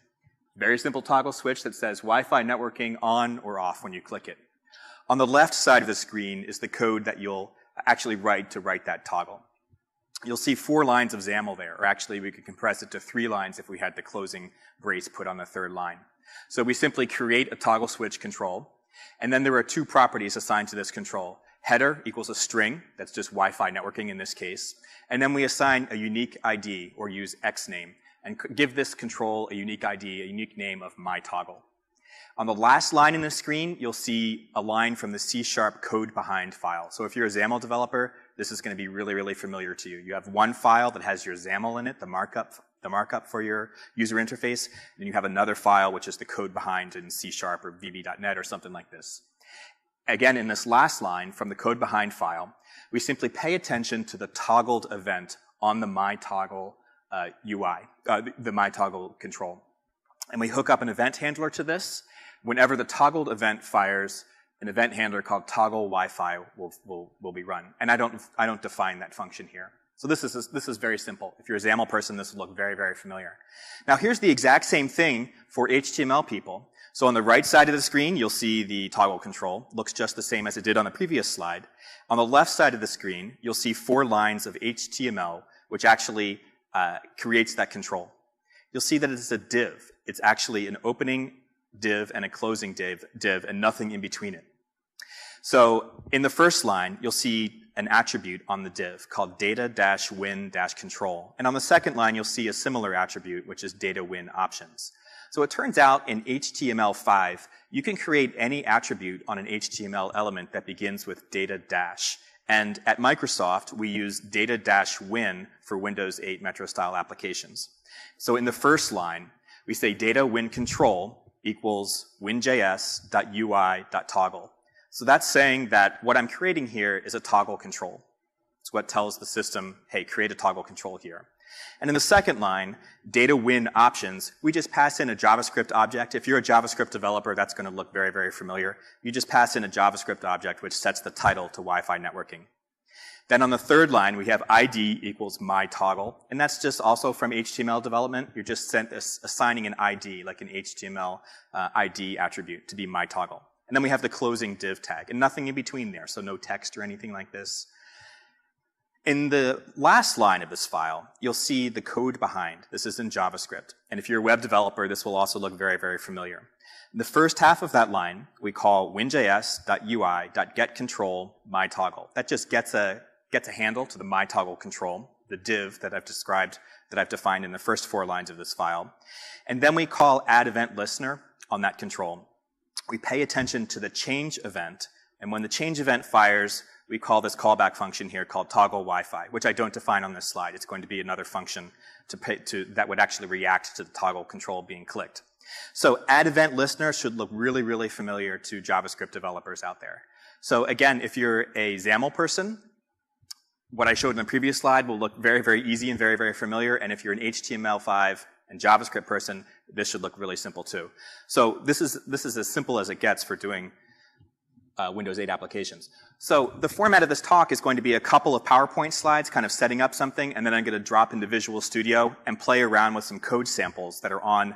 Very simple toggle switch that says Wi-Fi networking on or off when you click it. On the left side of the screen is the code that you'll actually write to write that toggle. You'll see 4 lines of XAML there, or actually we could compress it to 3 lines if we had the closing brace put on the 3rd line. So we simply create a toggle switch control, and then there are 2 properties assigned to this control. Header equals a string, that's just Wi-Fi networking in this case, and then we assign a unique ID, or use xname, and give this control a unique ID, a unique name of my toggle. On the last line in the screen, you'll see a line from the C# code behind file. So if you're a XAML developer, this is going to be really, really familiar to you. You have one file that has your XAML in it, the markup for your user interface, and you have another file which is the code behind in C# or VB.NET or something like this. Again, in this last line from the code behind file, we simply pay attention to the toggled event on the myToggle UI, the myToggle control. And we hook up an event handler to this. Whenever the toggled event fires, an event handler called toggle Wi-Fi will be run. And I don't define that function here. So this is very simple. If you're a XAML person, this will look very, very familiar. Now here's the exact same thing for HTML people. So on the right side of the screen, you'll see the toggle control. Looks just the same as it did on the previous slide. On the left side of the screen, you'll see 4 lines of HTML, which actually creates that control. You'll see that it's a div. It's actually an opening div and a closing div and nothing in between it. So in the first line, you'll see an attribute on the div called data-win-control. And on the second line, you'll see a similar attribute, which is data-win options. So it turns out in HTML5, you can create any attribute on an HTML element that begins with data-. And at Microsoft, we use data-win for Windows 8 Metro-style applications. So in the first line, we say data-win-control equals winjs.ui.toggle. So that's saying that what I'm creating here is a toggle control. It's what tells the system, hey, create a toggle control here. And in the second line, data-win options, we just pass in a JavaScript object. If you're a JavaScript developer, that's going to look very, very familiar. You just pass in a JavaScript object which sets the title to Wi-Fi networking. Then on the third line, we have ID equals myToggle, and that's just also from HTML development. You're just assigning an ID, like an HTML ID attribute to be myToggle. And then we have the closing div tag, and nothing in between there, so no text or anything like this. In the last line of this file, you'll see the code behind. This is in JavaScript. And if you're a web developer, this will also look very, very familiar. In the first half of that line, we call winjs.ui.getControl myToggle. That just gets a handle to the myToggle control, the div that I've described, that I've defined in the first 4 lines of this file. And then we call addEventListener on that control. We pay attention to the change event, and when the change event fires, we call this callback function here called toggle Wi-Fi, which I don't define on this slide. It's going to be another function that would actually react to the toggle control being clicked. So addEventListener should look really, really familiar to JavaScript developers out there. So again, if you're a XAML person, what I showed in the previous slide will look very, very easy and very, very familiar. And if you're an HTML5 and JavaScript person, this should look really simple too. So this is as simple as it gets for doing Windows 8 applications. So the format of this talk is going to be a couple of PowerPoint slides kind of setting up something, and then I'm going to drop into Visual Studio and play around with some code samples that are on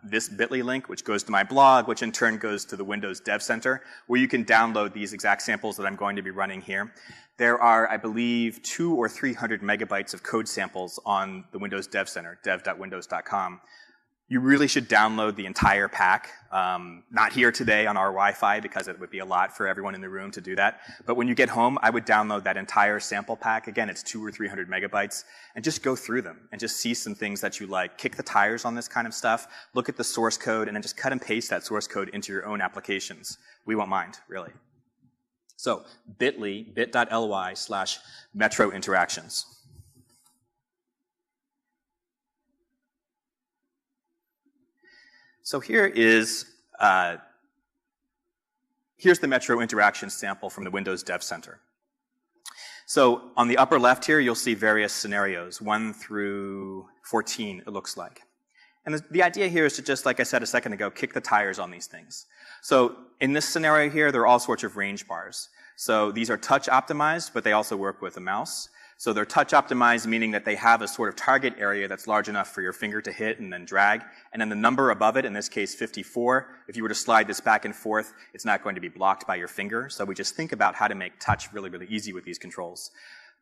this bit.ly link, which goes to my blog, which in turn goes to the Windows Dev Center, where you can download these exact samples that I'm going to be running here. There are, I believe, 200 or 300 megabytes of code samples on the Windows Dev Center, dev.windows.com. You really should download the entire pack. Not here today on our Wi-Fi because it would be a lot for everyone in the room to do that. But when you get home, I would download that entire sample pack. Again, it's 200 or 300 megabytes, and just go through them and just see some things that you like. Kick the tires on this kind of stuff. Look at the source code, and then just cut and paste that source code into your own applications. We won't mind, really. So bit.ly/Metro Interactions. So here's the Metro Interactions sample from the Windows Dev Center. So on the upper left here, you'll see various scenarios, 1 through 14, it looks like. And the idea here is to just, like I said a second ago, kick the tires on these things. So in this scenario here, there are all sorts of range bars. So these are touch optimized, but they also work with a mouse. So they're touch optimized, meaning that they have a sort of target area that's large enough for your finger to hit and then drag. And then the number above it, in this case 54, if you were to slide this back and forth, it's not going to be blocked by your finger. So we just think about how to make touch really, really easy with these controls.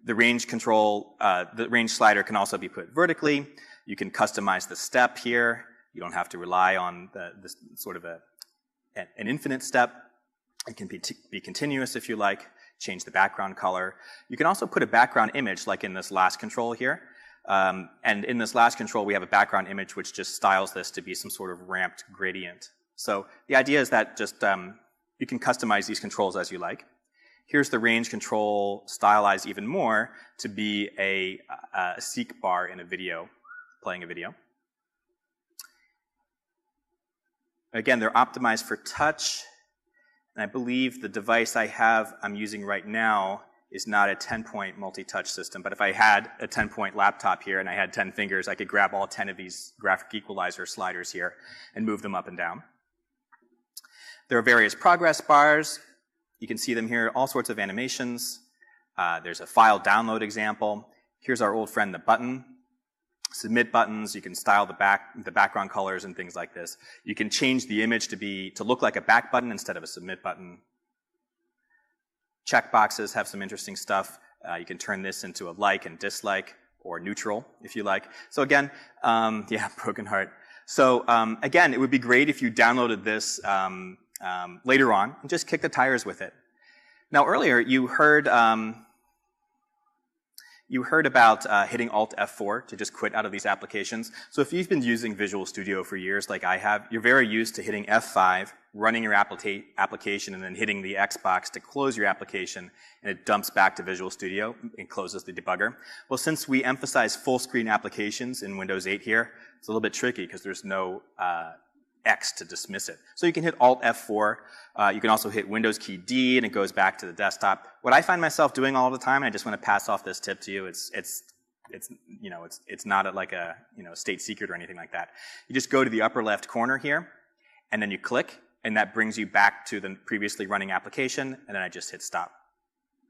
The range control, the range slider can also be put vertically. You can customize the step here. You don't have to rely on this sort of an infinite step. It can be continuous if you like. Change the background color. You can also put a background image like in this last control here. And in this last control, we have a background image which just styles this to be some sort of ramped gradient. So the idea is that just you can customize these controls as you like. Here's the range control stylized even more to be a seek bar in a video, playing a video. Again, they're optimized for touch. And I believe the device I'm using right now is not a 10-point multi-touch system, but if I had a 10-point laptop here and I had 10 fingers, I could grab all 10 of these graphic equalizer sliders here and move them up and down. There are various progress bars. You can see them here, all sorts of animations. There's a file download example. Here's our old friend, the button. Submit buttons, you can style the background colors and things like this. You can change the image to look like a back button instead of a submit button. Checkboxes have some interesting stuff. You can turn this into a like and dislike, or neutral, if you like. So again, yeah, broken heart. So again, it would be great if you downloaded this later on and just kick the tires with it. Now earlier, you heard about hitting Alt F4 to just quit out of these applications. So if you've been using Visual Studio for years like I have, you're very used to hitting F5, running your application, and then hitting the Xbox to close your application, and it dumps back to Visual Studio and closes the debugger. Well, since we emphasize full screen applications in Windows 8 here, it's a little bit tricky because there's no X to dismiss it. So you can hit Alt F4. You can also hit Windows key D, and it goes back to the desktop. What I find myself doing all the time, and I just want to pass off this tip to you, it's not like a state secret or anything like that. You just go to the upper left corner here, and then you click, and that brings you back to the previously running application, and then I just hit stop.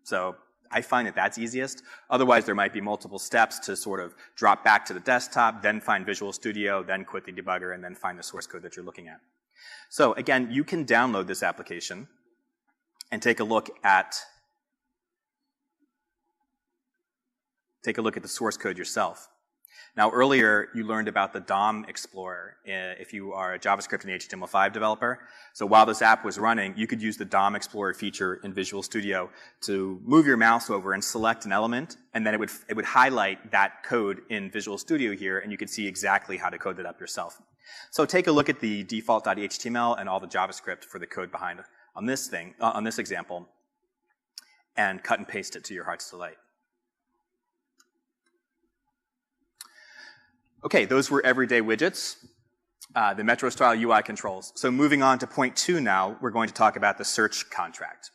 So I find that that's easiest. Otherwise, there might be multiple steps to sort of drop back to the desktop, then find Visual Studio, then quit the debugger, and then find the source code that you're looking at. So again, you can download this application and take a look at the source code yourself. Now earlier, you learned about the DOM Explorer if you are a JavaScript and HTML5 developer. So while this app was running, you could use the DOM Explorer feature in Visual Studio to move your mouse over and select an element, and then it would highlight that code in Visual Studio here, and you could see exactly how to code it up yourself. So take a look at the default.html and all the JavaScript for the code behind on this example, and cut and paste it to your heart's delight. Okay, those were everyday widgets, the Metro style UI controls. So moving on to point 2 now, we're going to talk about the search contract.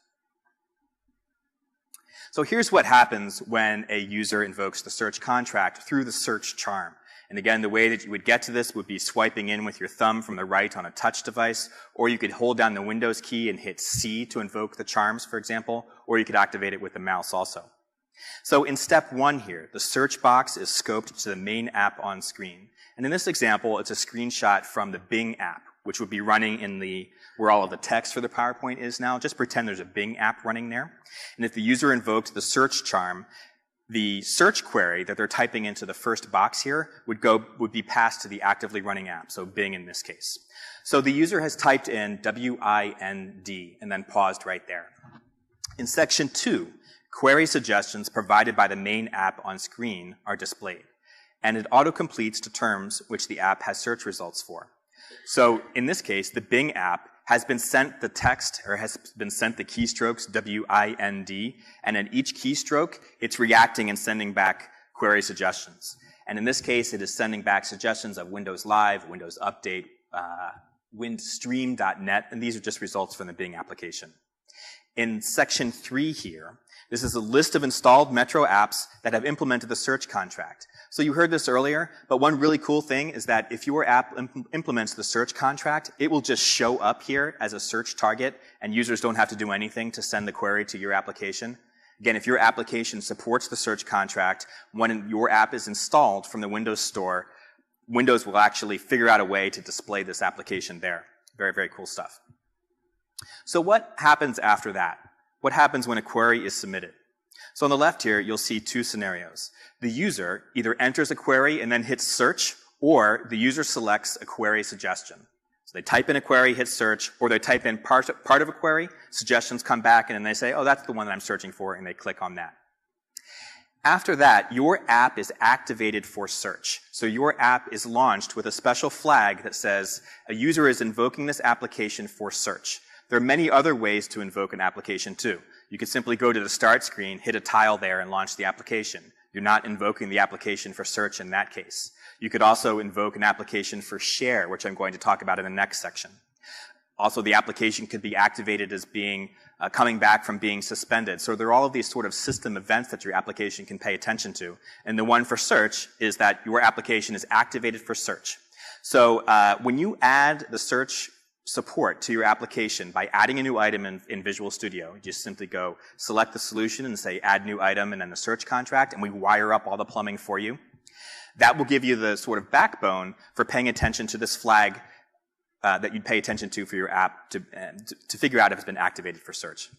So here's what happens when a user invokes the search contract through the search charm. And again, the way that you would get to this would be swiping in with your thumb from the right on a touch device, or you could hold down the Windows key and hit C to invoke the charms, for example, or you could activate it with the mouse also. So in step 1 here, the search box is scoped to the main app on screen. And in this example, it's a screenshot from the Bing app, which would be running in where all of the text for the PowerPoint is now. Just pretend there's a Bing app running there. And if the user invoked the search charm, the search query that they're typing into the first box here would be passed to the actively running app, so Bing in this case. So the user has typed in WIND and then paused right there. In section 2, query suggestions provided by the main app on screen are displayed, and it autocompletes to terms which the app has search results for. So in this case, the Bing app has been sent the text, or has been sent the keystrokes WIND, and at each keystroke, it's reacting and sending back query suggestions. And in this case, it is sending back suggestions of Windows Live, Windows Update, WindStream.net, and these are just results from the Bing application. In section 3 here, this is a list of installed Metro apps that have implemented the search contract. So you heard this earlier, but one really cool thing is that if your app implements the search contract, it will just show up here as a search target, and users don't have to do anything to send the query to your application. Again, if your application supports the search contract, when your app is installed from the Windows Store, Windows will actually figure out a way to display this application there. Very, very cool stuff. So what happens after that? What happens when a query is submitted? So on the left here, you'll see 2 scenarios. The user either enters a query and then hits search, or the user selects a query suggestion. So they type in a query, hit search, or they type in part of a query, suggestions come back, and then they say, oh, that's the one that I'm searching for, and they click on that. After that, your app is activated for search. So your app is launched with a special flag that says, a user is invoking this application for search. There are many other ways to invoke an application too. You could simply go to the start screen, hit a tile there, and launch the application. You're not invoking the application for search in that case. You could also invoke an application for share, which I'm going to talk about in the next section. Also, the application could be activated as being coming back from being suspended. So there are all of these sort of system events that your application can pay attention to. And the one for search is that your application is activated for search. So when you add the search support to your application by adding a new item in Visual Studio, you just simply go select the solution and say add new item and then the search contract, and we wire up all the plumbing for you. That will give you the sort of backbone for paying attention to this flag that you'd pay attention to for your app to figure out if it's been activated for search.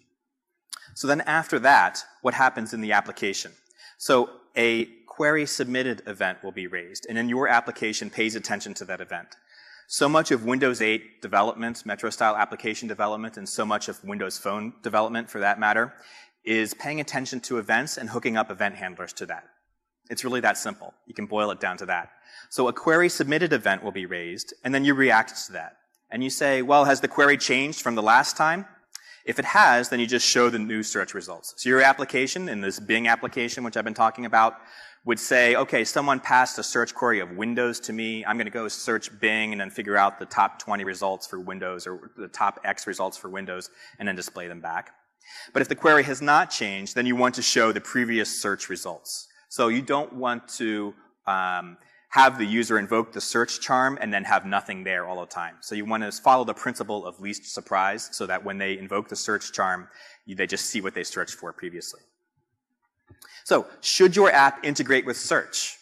So then after that, what happens in the application? So a query submitted event will be raised, and then your application pays attention to that event. So much of Windows 8 development, Metro-style application development, and so much of Windows Phone development, for that matter, is paying attention to events and hooking up event handlers to that. It's really that simple. You can boil it down to that. So a query submitted event will be raised, and then you react to that. And you say, well, has the query changed from the last time? If it has, then you just show the new search results. So your application, in this Bing application, which I've been talking about, would say, okay, someone passed a search query of Windows to me. I'm going to go search Bing and then figure out the top 20 results for Windows or the top X results for Windows and then display them back. But if the query has not changed, then you want to show the previous search results. So you don't want to have the user invoke the search charm and then have nothing there all the time. So you want to follow the principle of least surprise so that when they invoke the search charm, they just see what they searched for previously. So, should your app integrate with search?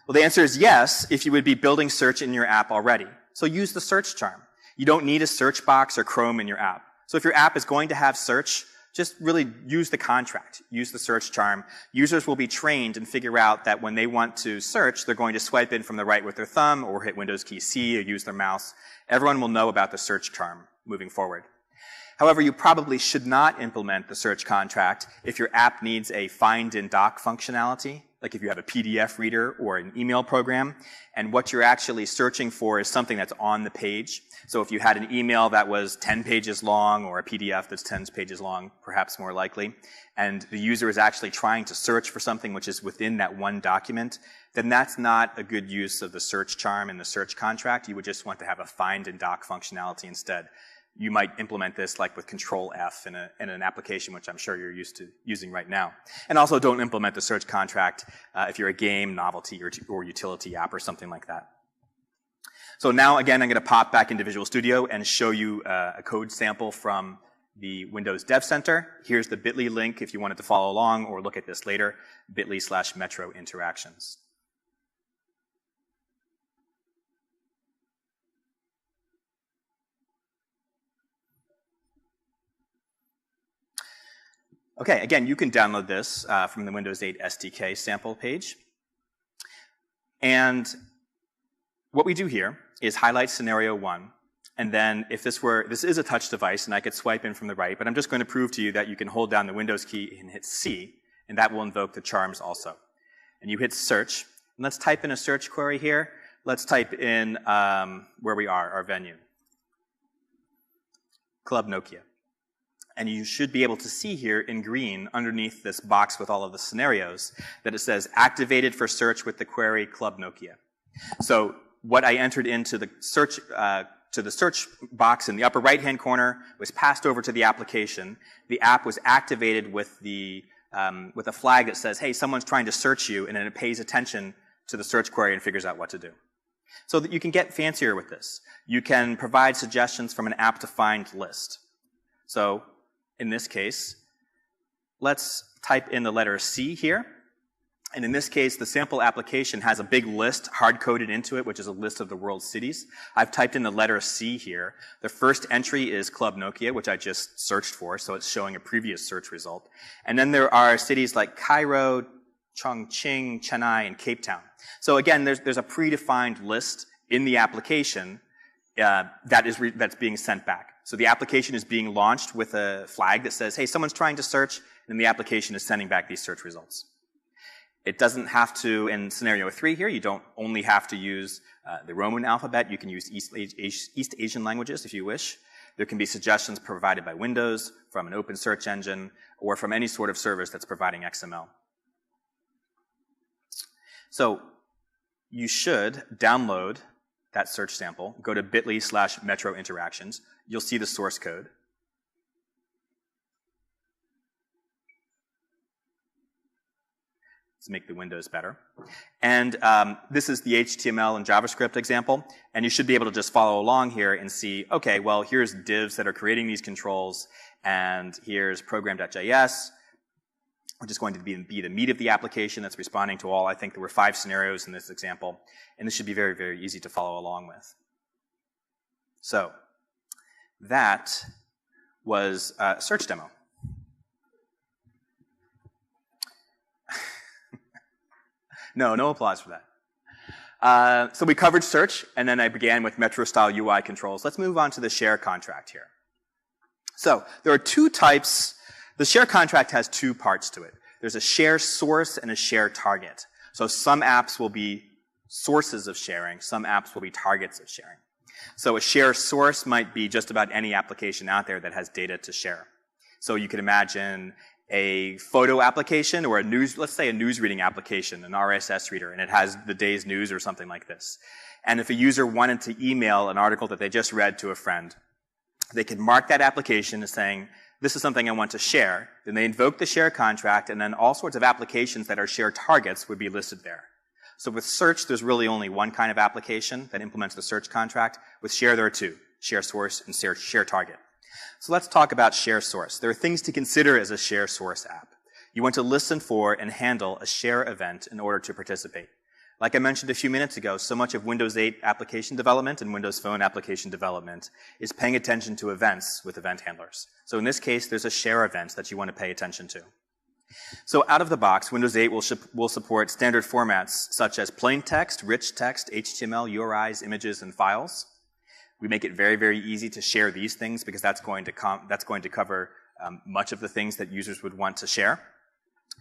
Well, the answer is yes, if you would be building search in your app already. So use the search charm. You don't need a search box or Chrome in your app. So if your app is going to have search, just really use the contract. Use the search charm. Users will be trained and figure out that when they want to search, they're going to swipe in from the right with their thumb or hit Windows key C or use their mouse. Everyone will know about the search charm moving forward. However, you probably should not implement the search contract if your app needs a find in doc functionality, like if you have a PDF reader or an email program, and what you're actually searching for is something that's on the page. So if you had an email that was 10 pages long or a PDF that's 10 pages long, perhaps more likely, and the user is actually trying to search for something which is within that one document, then that's not a good use of the search charm and the search contract. You would just want to have a find in doc functionality instead. You might implement this like with Control F in an application which I'm sure you're used to using right now. And also don't implement the search contract if you're a game, novelty, or utility app or something like that. So now again, I'm going to pop back into Visual Studio and show you a code sample from the Windows Dev Center. Here's the bit.ly link if you wanted to follow along or look at this later, bit.ly/Metro Interactions. Okay, again, you can download this from the Windows 8 SDK sample page. And what we do here is highlight scenario 1. And then if this is a touch device, and I could swipe in from the right, but I'm just going to prove to you that you can hold down the Windows key and hit C, and that will invoke the charms also. And you hit search. And let's type in a search query here. Let's type in where we are, our venue. Club Nokia. And you should be able to see here in green underneath this box with all of the scenarios that it says activated for search with the query Club Nokia. So what I entered into the search box in the upper right-hand corner was passed over to the application. The app was activated with a flag that says, hey, someone's trying to search you, and then it pays attention to the search query and figures out what to do. So that you can get fancier with this. You can provide suggestions from an app-defined list. So in this case, let's type in the letter C here. And in this case, the sample application has a big list hard-coded into it, which is a list of the world's cities. I've typed in the letter C here. The first entry is Club Nokia, which I just searched for, so it's showing a previous search result. And then there are cities like Cairo, Chongqing, Chennai, and Cape Town. So again, there's a predefined list in the application that's being sent back. So the application is being launched with a flag that says, hey, someone's trying to search, and the application is sending back these search results. It doesn't have to, in scenario 3 here, you don't only have to use the Roman alphabet. You can use East Asian languages if you wish. There can be suggestions provided by Windows, from an open search engine, or from any sort of service that's providing XML. So you should download that search sample, go to bit.ly/Metro Interactions. You'll see the source code. To make the windows better. And this is the HTML and JavaScript example. And you should be able to just follow along here and see, okay, well, here's divs that are creating these controls, and here's program.js, which is going to be the meat of the application that's responding to all. I think there were 5 scenarios in this example. And this should be very, very easy to follow along with. So that was a search demo. No applause for that. So we covered search, and then I began with Metro-style UI controls. Let's move on to the share contract here. So there are 2 types. The share contract has 2 parts to it. There's a share source and a share target. So some apps will be sources of sharing. Some apps will be targets of sharing. So a share source might be just about any application out there that has data to share. So you can imagine a photo application or let's say a news reading application, an RSS reader, and it has the day's news or something like this. And if a user wanted to email an article that they just read to a friend, they could mark that application as saying, this is something I want to share. Then they invoke the share contract, and then all sorts of applications that are share targets would be listed there. So with search, there's really only one kind of application that implements the search contract. With share, there are 2, share source and share target. So let's talk about share source. There are things to consider as a share source app. You want to listen for and handle a share event in order to participate. Like I mentioned a few minutes ago, so much of Windows 8 application development and Windows Phone application development is paying attention to events with event handlers. So in this case, there's a share event that you want to pay attention to. So out of the box, Windows 8 will support standard formats such as plain text, rich text, HTML, URIs, images, and files. We make it very, very easy to share these things because that's going to cover much of the things that users would want to share.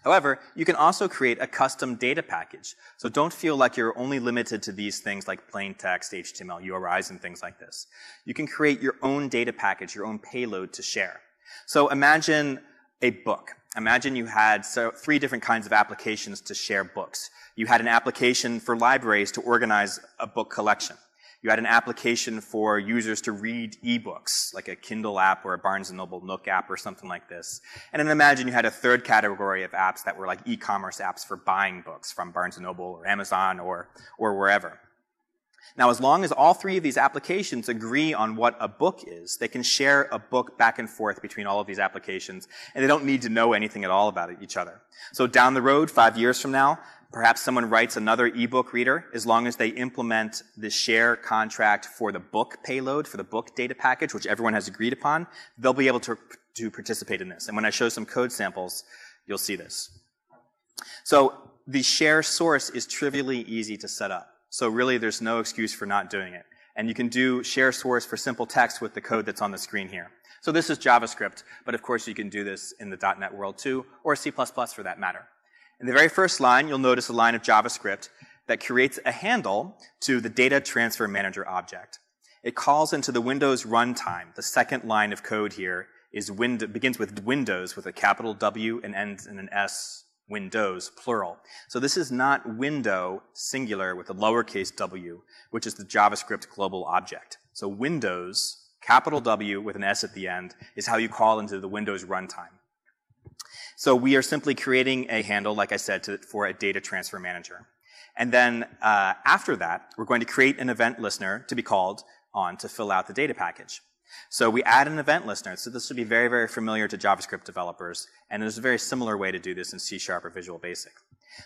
However, you can also create a custom data package. So don't feel like you're only limited to these things like plain text, HTML, URIs, and things like this. You can create your own data package, your own payload to share. So imagine a book. Imagine you had 3 different kinds of applications to share books. You had an application for libraries to organize a book collection. You had an application for users to read ebooks, like a Kindle app or a Barnes & Noble Nook app or something like this. And then imagine you had a 3rd category of apps that were like e-commerce apps for buying books from Barnes & Noble or Amazon or wherever. Now, as long as all 3 of these applications agree on what a book is, they can share a book back and forth between all of these applications, and they don't need to know anything at all about each other. So down the road, 5 years from now, perhaps someone writes another ebook reader. As long as they implement the share contract for the book payload, for the book data package, which everyone has agreed upon, they'll be able to to participate in this. And when I show some code samples, you'll see this. So the share source is trivially easy to set up. So really, there's no excuse for not doing it. And you can do share source for simple text with the code that's on the screen here. So this is JavaScript, but of course you can do this in the .NET world too, or C++ for that matter. In the very first line, you'll notice a line of JavaScript that creates a handle to the Data Transfer Manager object. It calls into the Windows runtime. The second line of code here begins with Windows with a capital W and ends in an S, Windows, plural. So this is not window, singular, with a lowercase w, which is the JavaScript global object. So Windows, capital W with an S at the end, is how you call into the Windows runtime. So we are simply creating a handle, like I said, for a data transfer manager. And then after that, we're going to create an event listener to be called on to fill out the data package. So we add an event listener. So this should be very, very familiar to JavaScript developers. And there's a very similar way to do this in C# or Visual Basic.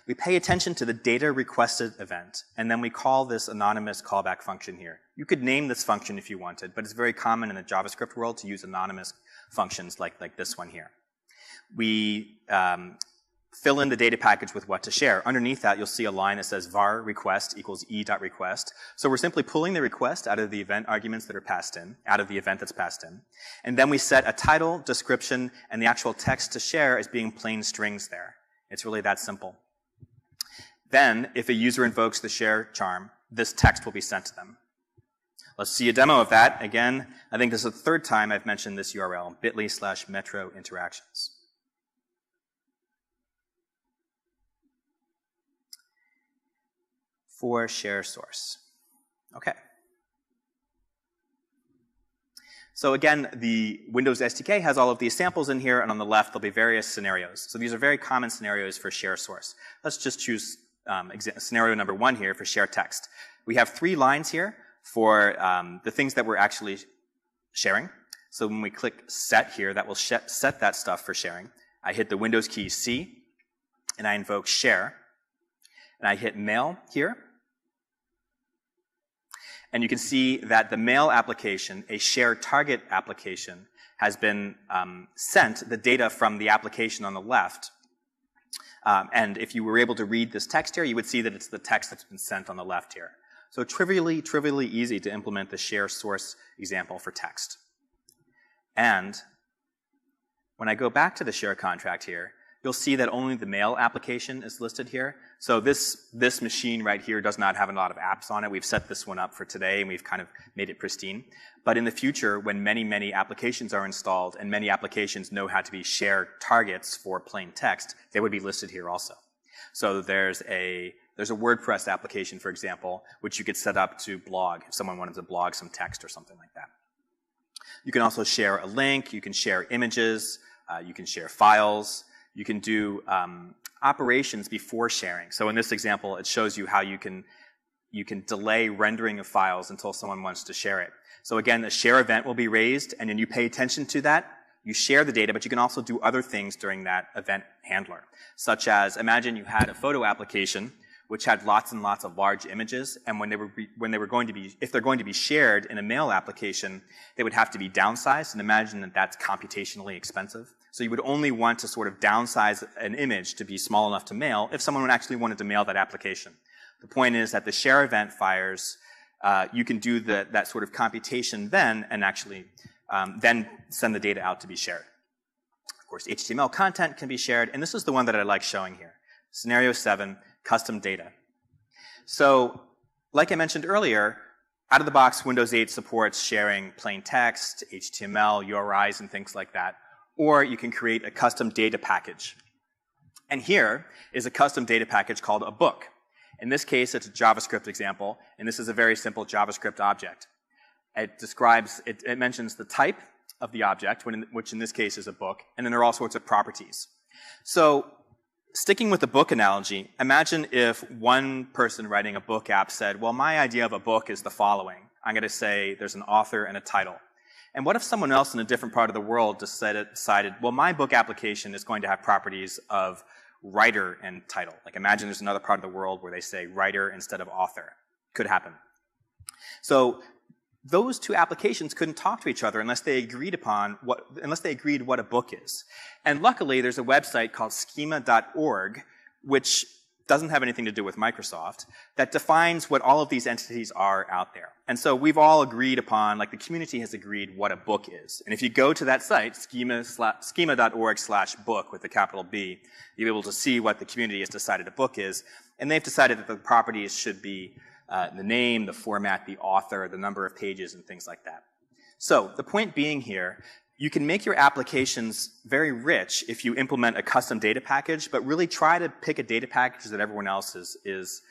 We pay attention to the data requested event, and then we call this anonymous callback function here. You could name this function if you wanted, but it's very common in the JavaScript world to use anonymous functions like this one here. We fill in the data package with what to share. Underneath that, you'll see a line that says var request equals e.request. So we're simply pulling the request out of the event arguments that are passed in, out of the event that's passed in. And then we set a title, description, and the actual text to share as being plain strings there. It's really that simple. Then, if a user invokes the share charm, this text will be sent to them. Let's see a demo of that. Again, I think this is the third time I've mentioned this URL, bit.ly/metro interactions. For share source. Okay. So again, the Windows SDK has all of these samples in here, and on the left there'll be various scenarios. So these are very common scenarios for share source. Let's just choose scenario number 1 here for share text. We have 3 lines here for the things that we're actually sharing. So when we click set here, that will set that stuff for sharing. I hit the Windows key C, and I invoke share. And I hit mail here. And you can see that the mail application, a share target application, has been sent the data from the application on the left. And if you were able to read this text here, you would see that it's the text that's been sent on the left here. So trivially easy to implement the share source example for text. And when I go back to the share contract here, you'll see that only the mail application is listed here. So this machine right here does not have a lot of apps on it. We've set this one up for today, and we've kind of made it pristine. But in the future, when many applications are installed and many applications know how to be share targets for plain text, they would be listed here also. So there's a WordPress application, for example, which you could set up to blog if someone wanted to blog some text or something like that. You can also share a link. You can share images. You can share files. You can do operations before sharing. So in this example, it shows you how you can delay rendering of files until someone wants to share it. So again, the share event will be raised, and then you pay attention to that. You share the data, but you can also do other things during that event handler, such as imagine you had a photo application which had lots and lots of large images, and if they're going to be shared in a mail application, they would have to be downsized, and imagine that that's computationally expensive. So you would only want to sort of downsize an image to be small enough to mail if someone actually wanted to mail that application. The point is that the share event fires, you can do that sort of computation then and actually then send the data out to be shared. Of course, HTML content can be shared, and this is the one that I like showing here. Scenario 7, custom data. So, like I mentioned earlier, out of the box, Windows 8 supports sharing plain text, HTML, URIs, and things like that. Or you can create a custom data package. And here is a custom data package called a book. In this case, it's a JavaScript example, and this is a very simple JavaScript object. It mentions the type of the object, which in this case is a book, and then there are all sorts of properties. So, sticking with the book analogy, imagine if one person writing a book app said, well, my idea of a book is the following. I'm going to say there's an author and a title. And what if someone else in a different part of the world decided, well, my book application is going to have properties of writer and title. Like imagine there's another part of the world where they say writer instead of author. Could happen. So those two applications couldn't talk to each other unless they agreed what a book is. And luckily, there's a website called schema.org, which doesn't have anything to do with Microsoft, that defines what all of these entities are out there. And so we've all agreed upon, like the community has agreed what a book is. And if you go to that site, schema.org/book with a capital B, you'll be able to see what the community has decided a book is. And they've decided that the properties should be the name, the format, the author, the number of pages, and things like that. So the point being here, you can make your applications very rich if you implement a custom data package, but really try to pick a data package that everyone else has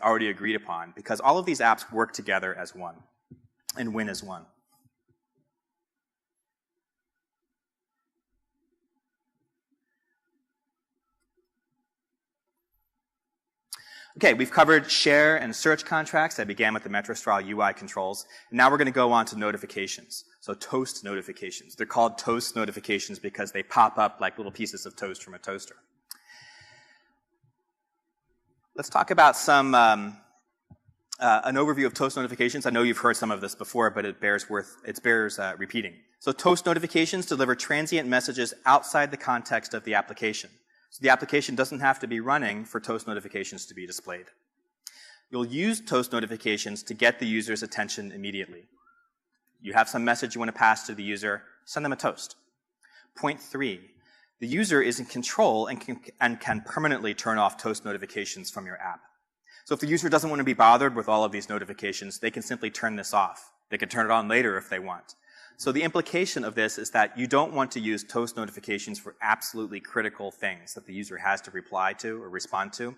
already agreed upon, because all of these apps work together as one and win as one. Okay, we've covered share and search contracts. I began with the MetroStrahl UI controls. And now we're going to go on to notifications. So toast notifications. They're called toast notifications because they pop up like little pieces of toast from a toaster. Let's talk about an overview of toast notifications. I know you've heard some of this before, but it bears repeating. So toast notifications deliver transient messages outside the context of the application. So the application doesn't have to be running for toast notifications to be displayed. You'll use toast notifications to get the user's attention immediately. You have some message you want to pass to the user, send them a toast. Point 3, the user is in control and can permanently turn off toast notifications from your app. So if the user doesn't want to be bothered with all of these notifications, they can simply turn this off. They can turn it on later if they want. So the implication of this is that you don't want to use toast notifications for absolutely critical things that the user has to reply to or respond to.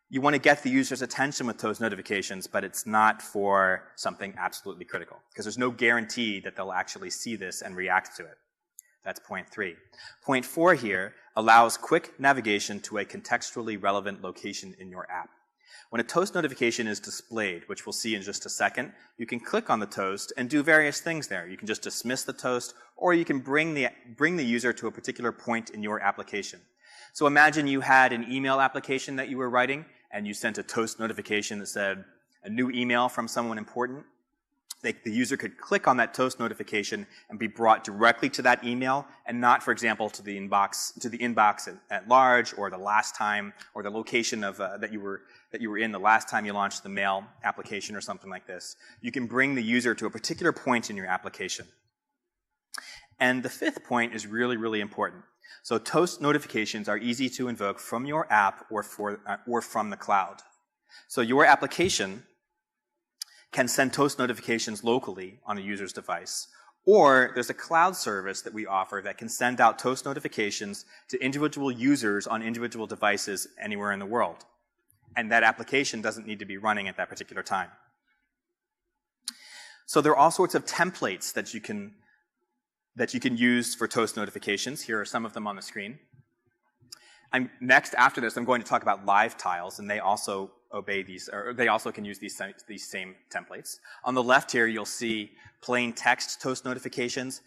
You want to get the user's attention with toast notifications, but it's not for something absolutely critical, because there's no guarantee that they'll actually see this and react to it. That's point 3. Point 4 here allows quick navigation to a contextually relevant location in your app. When a toast notification is displayed, which we'll see in just a second, you can click on the toast and do various things there. You can just dismiss the toast, or you can bring the user to a particular point in your application. So imagine you had an email application that you were writing, and you sent a toast notification that said, a new email from someone important. The user could click on that toast notification and be brought directly to that email, and not, for example, to the inbox at large, or the last time, or the location of that you were in the last time you launched the mail application or something like this. You can bring the user to a particular point in your application. And the 5th point is really, really important. So toast notifications are easy to invoke from your app or from the cloud. So your application can send toast notifications locally on a user's device. Or there's a cloud service that we offer that can send out toast notifications to individual users on individual devices anywhere in the world. And that application doesn't need to be running at that particular time. So there are all sorts of templates that you can use for toast notifications. Here are some of them on the screen. Next, after this, I'm going to talk about live tiles, and they also obey these, or they also can use these same templates. On the left here, you'll see plain text toast notifications,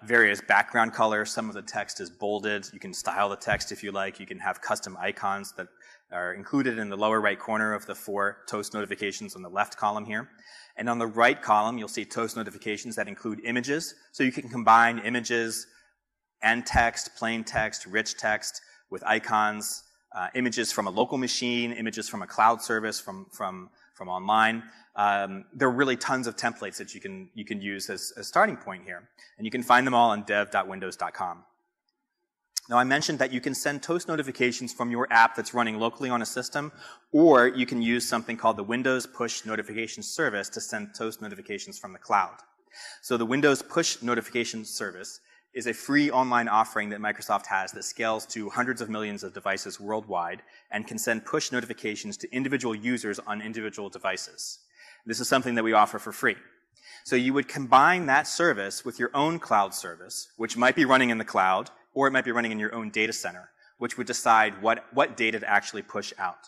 various background colors. Some of the text is bolded. You can style the text if you like. You can have custom icons that are included in the lower right corner of the 4 toast notifications on the left column here. And on the right column, you'll see toast notifications that include images. So you can combine images and text, plain text, rich text, with icons, images from a local machine, images from a cloud service, from online. There are really tons of templates that you can use as a starting point here. And you can find them all on dev.windows.com. Now, I mentioned that you can send toast notifications from your app that's running locally on a system, or you can use something called the Windows Push Notification Service to send toast notifications from the cloud. So the Windows Push Notification Service is a free online offering that Microsoft has that scales to hundreds of millions of devices worldwide and can send push notifications to individual users on individual devices. This is something that we offer for free. So you would combine that service with your own cloud service, which might be running in the cloud, or it might be running in your own data center, which would decide what data to actually push out.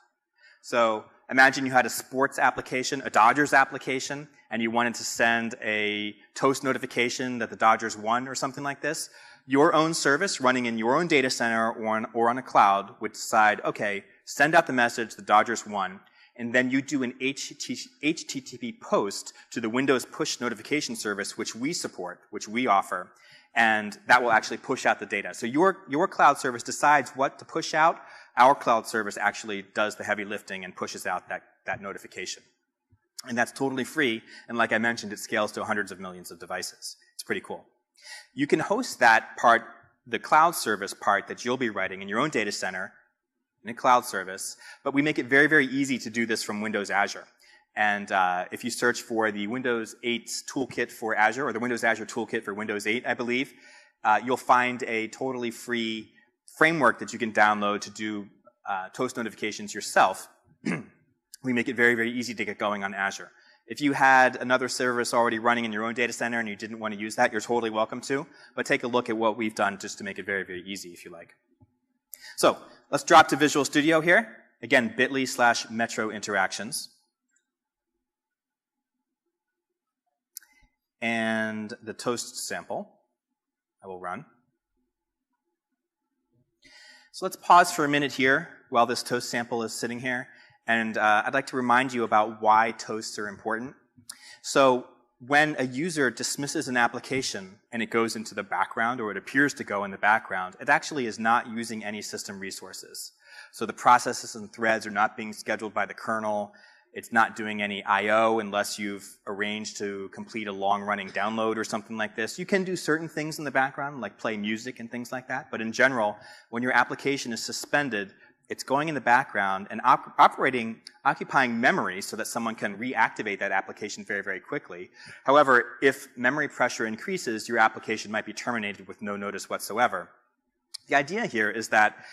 So imagine you had a sports application, a Dodgers application, and you wanted to send a toast notification that the Dodgers won or something like this. Your own service running in your own data center or on a cloud would decide, okay, send out the message the Dodgers won, and then you do an HTTP post to the Windows push notification service, which we support, which we offer, and that will actually push out the data. So your cloud service decides what to push out. Our cloud service actually does the heavy lifting and pushes out that notification. And that's totally free, and like I mentioned, it scales to hundreds of millions of devices. It's pretty cool. You can host that part, the cloud service part that you'll be writing in your own data center, in a cloud service, but we make it very, very easy to do this from Windows Azure. And if you search for the Windows 8 toolkit for Azure, or the Windows Azure toolkit for Windows 8, I believe, you'll find a totally free framework that you can download to do toast notifications yourself. We make it very, very easy to get going on Azure. If you had another service already running in your own data center and you didn't want to use that, you're totally welcome to, but take a look at what we've done just to make it very, very easy if you like. So let's drop to Visual Studio here. Again, bit.ly/Metro Interactions. And the toast sample I will run. So let's pause for a minute here while this toast sample is sitting here. And I'd like to remind you about why toasts are important. So when a user dismisses an application and it goes into the background, or it appears to go in the background, it actually is not using any system resources. So the processes and threads are not being scheduled by the kernel. It's not doing any I/O unless you've arranged to complete a long-running download or something like this. You can do certain things in the background, like play music and things like that. But in general, when your application is suspended, it's going in the background and occupying memory so that someone can reactivate that application very, very quickly. However, if memory pressure increases, your application might be terminated with no notice whatsoever. The idea here is that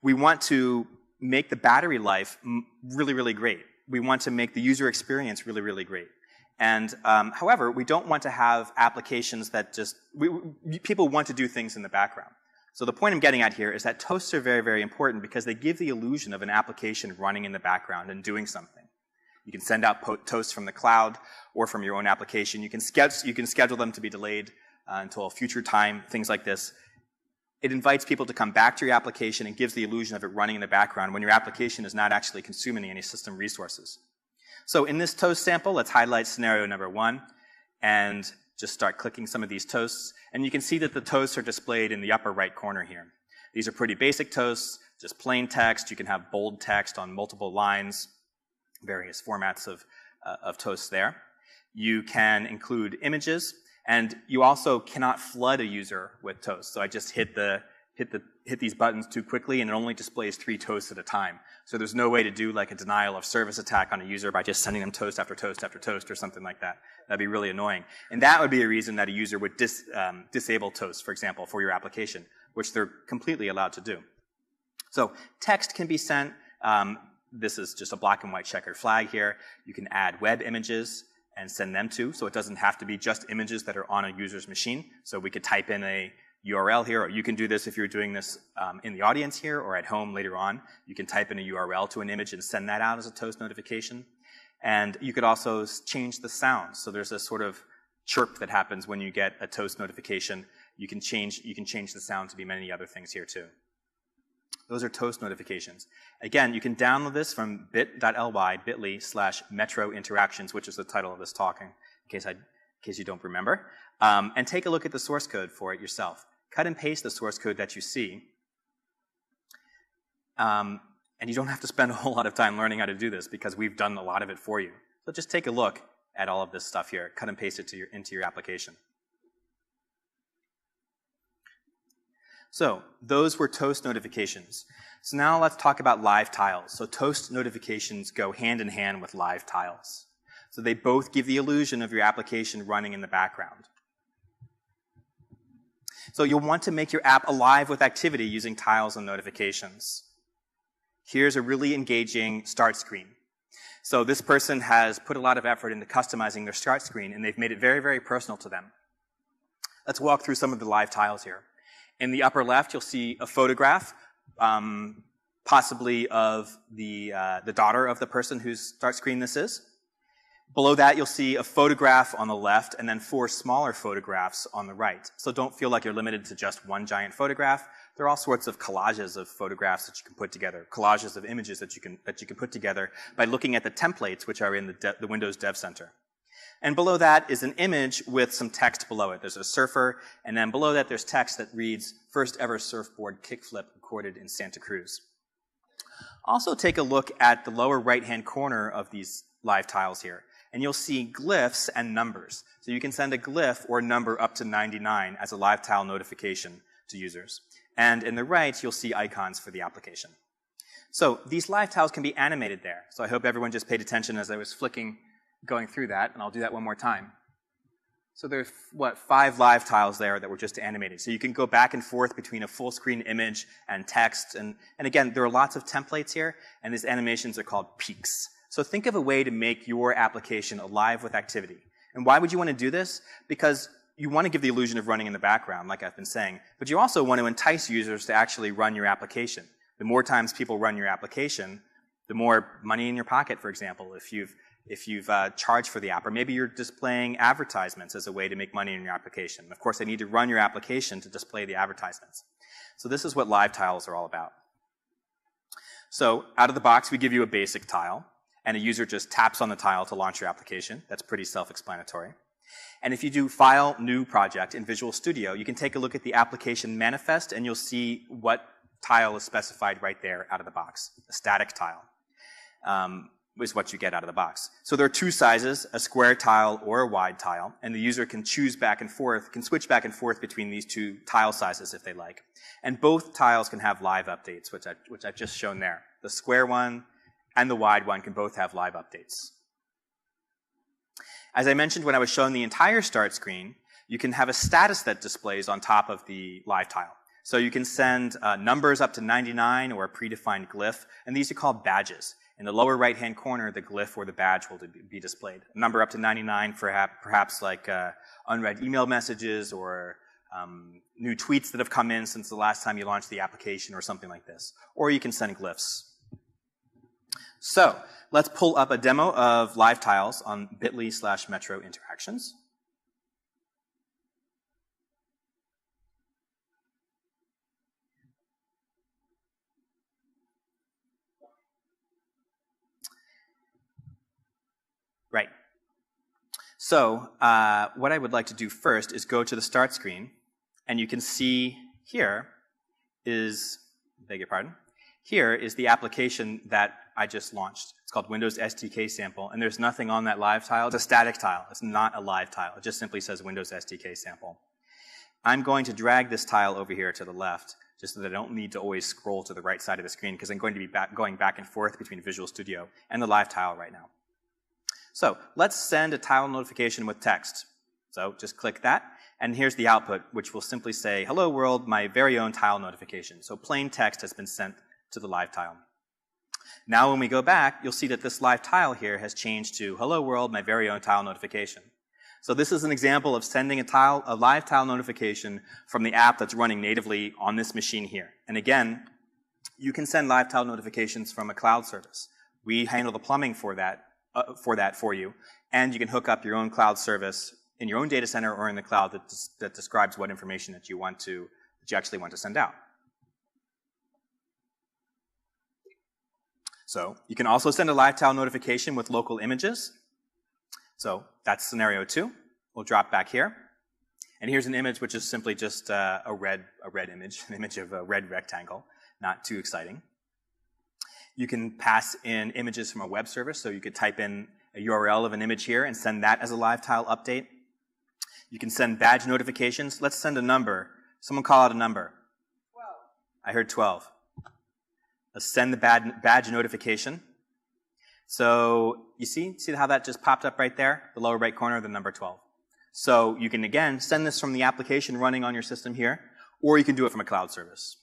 we want to make the battery life really, really great. We want to make the user experience really, really great. And however, we don't want to have applications that just, people want to do things in the background. So the point I'm getting at here is that toasts are very, very important because they give the illusion of an application running in the background and doing something. You can send out toasts from the cloud or from your own application. You can schedule them to be delayed until a future time, things like this. It invites people to come back to your application and gives the illusion of it running in the background when your application is not actually consuming any system resources. So in this toast sample, let's highlight scenario number 1 and just start clicking some of these toasts. And you can see that the toasts are displayed in the upper right corner here. These are pretty basic toasts, just plain text. You can have bold text on multiple lines, various formats of toasts there. You can include images, and you also cannot flood a user with toasts. So I just hit these buttons too quickly, and it only displays 3 toasts at a time. So there's no way to do like a denial of service attack on a user by just sending them toast after toast after toast or something like that. That'd be really annoying. And that would be a reason that a user would disable toast, for example, for your application, which they're completely allowed to do. So text can be sent. This is just a black and white checkered flag here. You can add web images and send them to, so it doesn't have to be just images that are on a user's machine. So we could type in a URL here, or you can do this if you're doing this in the audience here or at home later on. You can type in a URL to an image and send that out as a toast notification. And you could also change the sound. So there's a sort of chirp that happens when you get a toast notification. You can change the sound to be many other things here too. Those are toast notifications. Again, you can download this from bit.ly/Metro Interactions, which is the title of this talk, in case you don't remember. And take a look at the source code for it yourself. Cut and paste the source code that you see. And you don't have to spend a whole lot of time learning how to do this because we've done a lot of it for you. So just take a look at all of this stuff here. Cut and paste it into your application. So those were toast notifications. So now let's talk about live tiles. So toast notifications go hand in hand with live tiles. So they both give the illusion of your application running in the background. So you'll want to make your app alive with activity using tiles and notifications. Here's a really engaging start screen. So this person has put a lot of effort into customizing their start screen, and they've made it very, very personal to them. Let's walk through some of the live tiles here. In the upper left, you'll see a photograph, possibly of the daughter of the person whose start screen this is. Below that, you'll see a photograph on the left and then 4 smaller photographs on the right. So don't feel like you're limited to just one giant photograph. There are all sorts of collages of photographs that you can put together, collages of images that you can put together by looking at the templates which are in the Windows Dev Center. And below that is an image with some text below it. There's a surfer, and then below that there's text that reads, "First ever surfboard kickflip recorded in Santa Cruz." Also take a look at the lower right-hand corner of these live tiles here, and you'll see glyphs and numbers. So you can send a glyph or number up to 99 as a live tile notification to users. And in the right, you'll see icons for the application. So these live tiles can be animated there. So I hope everyone just paid attention as I was going through that, and I'll do that one more time. So there's, 5 live tiles there that were just animated. So you can go back and forth between a full screen image and text. And again, there are lots of templates here, and these animations are called peaks. So think of a way to make your application alive with activity. And why would you want to do this? Because you want to give the illusion of running in the background, like I've been saying, but you also want to entice users to actually run your application. The more times people run your application, the more money in your pocket, for example, if you've charged for the app, or maybe you're displaying advertisements as a way to make money in your application. Of course, they need to run your application to display the advertisements. So this is what live tiles are all about. So out of the box, we give you a basic tile, and a user just taps on the tile to launch your application. That's pretty self-explanatory. And if you do File, New Project in Visual Studio, you can take a look at the application manifest, and you'll see what tile is specified right there out of the box. A static tile is what you get out of the box. So there are 2 sizes, a square tile or a wide tile, and the user can choose back and forth, can switch back and forth between these 2 tile sizes if they like. And both tiles can have live updates, which I've just shown there. The square one and the wide one can both have live updates. As I mentioned when I was showing the entire start screen, you can have a status that displays on top of the live tile. So you can send numbers up to 99 or a predefined glyph, and these are called badges. In the lower right-hand corner, the glyph or the badge will be displayed. A number up to 99, perhaps like unread email messages or new tweets that have come in since the last time you launched the application or something like this. Or you can send glyphs. So let's pull up a demo of live tiles on bit.ly/Metro Interactions. Right. So what I would like to do first is go to the start screen, and you can see here is, beg your pardon, here is the application that I just launched. It's called Windows SDK Sample, and there's nothing on that live tile. It's a static tile. It's not a live tile. It just simply says Windows SDK Sample. I'm going to drag this tile over here to the left, just so that I don't need to always scroll to the right side of the screen, because I'm going to be going back and forth between Visual Studio and the live tile right now. So let's send a tile notification with text. So just click that, and here's the output, which will simply say, "Hello world, my very own tile notification." So plain text has been sent to the live tile. Now when we go back, you'll see that this live tile here has changed to, "Hello world, my very own tile notification." So this is an example of sending a live tile notification from the app that's running natively on this machine here. And again, you can send live tile notifications from a cloud service. We handle the plumbing for that for you, and you can hook up your own cloud service in your own data center or in the cloud that describes what information that you actually want to send out. So you can also send a live tile notification with local images. So that's scenario 2. We'll drop back here. And here's an image which is simply just a red image, an image of a red rectangle. Not too exciting. You can pass in images from a web service, so you could type in a URL of an image here and send that as a live tile update. You can send badge notifications. Let's send a number. Someone call out a number. 12. I heard 12. Let's send the badge notification. So you see how that just popped up right there? The lower right corner, the number 12. So you can, again, send this from the application running on your system here, or you can do it from a cloud service.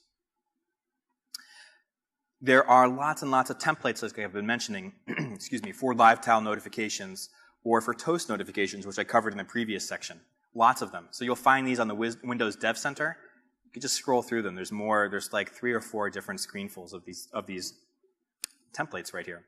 There are lots and lots of templates, like I've been mentioning, excuse me, for live tile notifications or for Toast notifications, which I covered in the previous section. Lots of them. So you'll find these on the Windows Dev Center. You can just scroll through them. There's like 3 or 4 different screenfuls of these templates right here.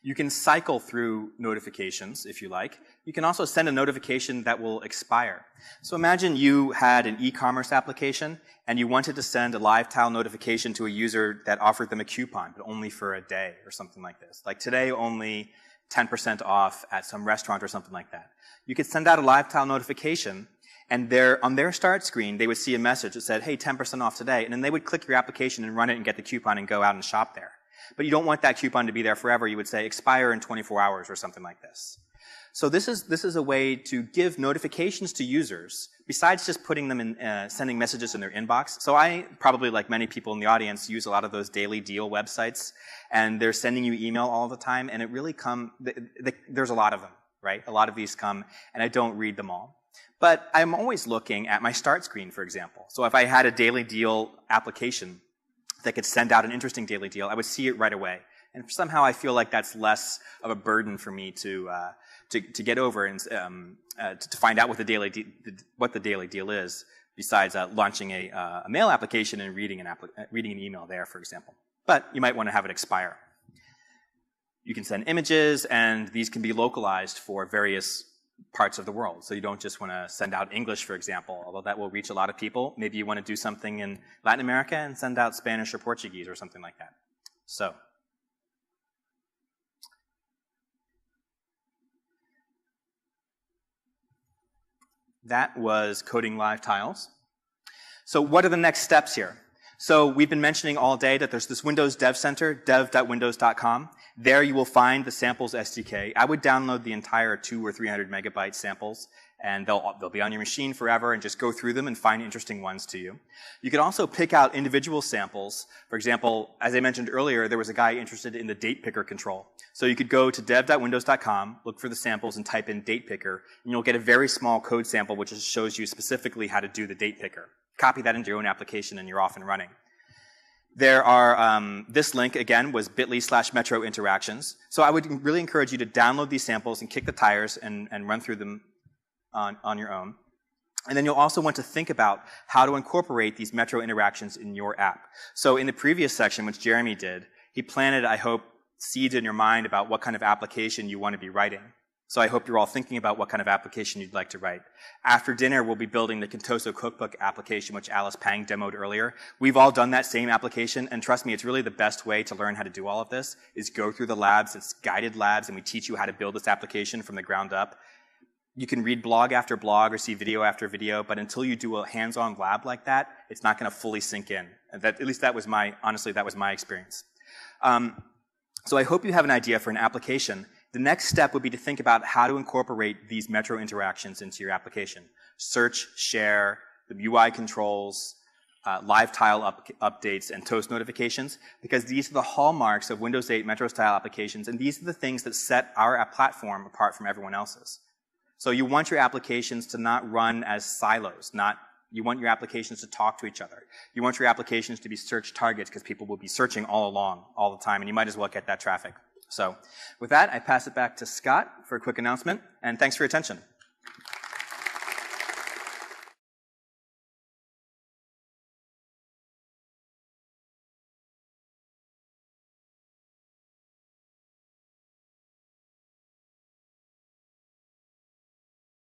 You can cycle through notifications if you like. You can also send a notification that will expire. So imagine you had an e-commerce application and you wanted to send a live tile notification to a user that offered them a coupon, but only for a day or something like this. Like today only 10% off at some restaurant or something like that. You could send out a live tile notification, and on their start screen, they would see a message that said, hey, 10% off today, and then they would click your application and run it and get the coupon and go out and shop there. But you don't want that coupon to be there forever. You would say expire in 24 hours or something like this. So this is a way to give notifications to users besides just putting them in, sending messages in their inbox. So I probably, like many people in the audience, use a lot of those daily deal websites, and they're sending you email all the time, and it really there's a lot of them, right? A lot of these come, and I don't read them all. But I'm always looking at my start screen, for example. So if I had a daily deal application that could send out an interesting daily deal, I would see it right away. And somehow I feel like that's less of a burden for me to get over and to find out what the daily deal is, besides launching a mail application and reading an email there, for example. But you might want to have it expire. You can send images, and these can be localized for various parts of the world. So you don't just want to send out English, for example, although that will reach a lot of people. Maybe you want to do something in Latin America and send out Spanish or Portuguese or something like that. So that was coding live tiles. So what are the next steps here? So we've been mentioning all day that there's this Windows Dev Center, dev.windows.com. There you will find the samples SDK. I would download the entire 200 or 300 megabyte samples, and they'll be on your machine forever, and just go through them and find interesting ones to you. You can also pick out individual samples. For example, as I mentioned earlier, there was a guy interested in the date picker control. So you could go to dev.windows.com, look for the samples, and type in date picker, and you'll get a very small code sample which just shows you specifically how to do the date picker. Copy that into your own application, and you're off and running. There are, this link, again, was bit.ly/metro interactions. So I would really encourage you to download these samples and kick the tires and run through them on your own. And then you'll also want to think about how to incorporate these Metro interactions in your app. So in the previous section, which Jeremy did, he planted, I hope, seeds in your mind about what kind of application you want to be writing. So I hope you're all thinking about what kind of application you'd like to write. After dinner, we'll be building the Contoso Cookbook application, which Alice Pang demoed earlier. We've all done that same application, and trust me, it's really the best way to learn how to do all of this, is go through the labs. It's guided labs, and we teach you how to build this application from the ground up. You can read blog after blog or see video after video, but until you do a hands-on lab like that, it's not going to fully sink in. And at least that was honestly, that was my experience. So I hope you have an idea for an application. The next step would be to think about how to incorporate these Metro interactions into your application. Search, share, the UI controls, live tile updates, and toast notifications, because these are the hallmarks of Windows 8 Metro style applications, and these are the things that set our platform apart from everyone else's. So you want your applications to not run as silos, you want your applications to talk to each other. You want your applications to be search targets, because people will be searching all along, all the time, and you might as well get that traffic. So with that, I pass it back to Scott for a quick announcement, and thanks for your attention.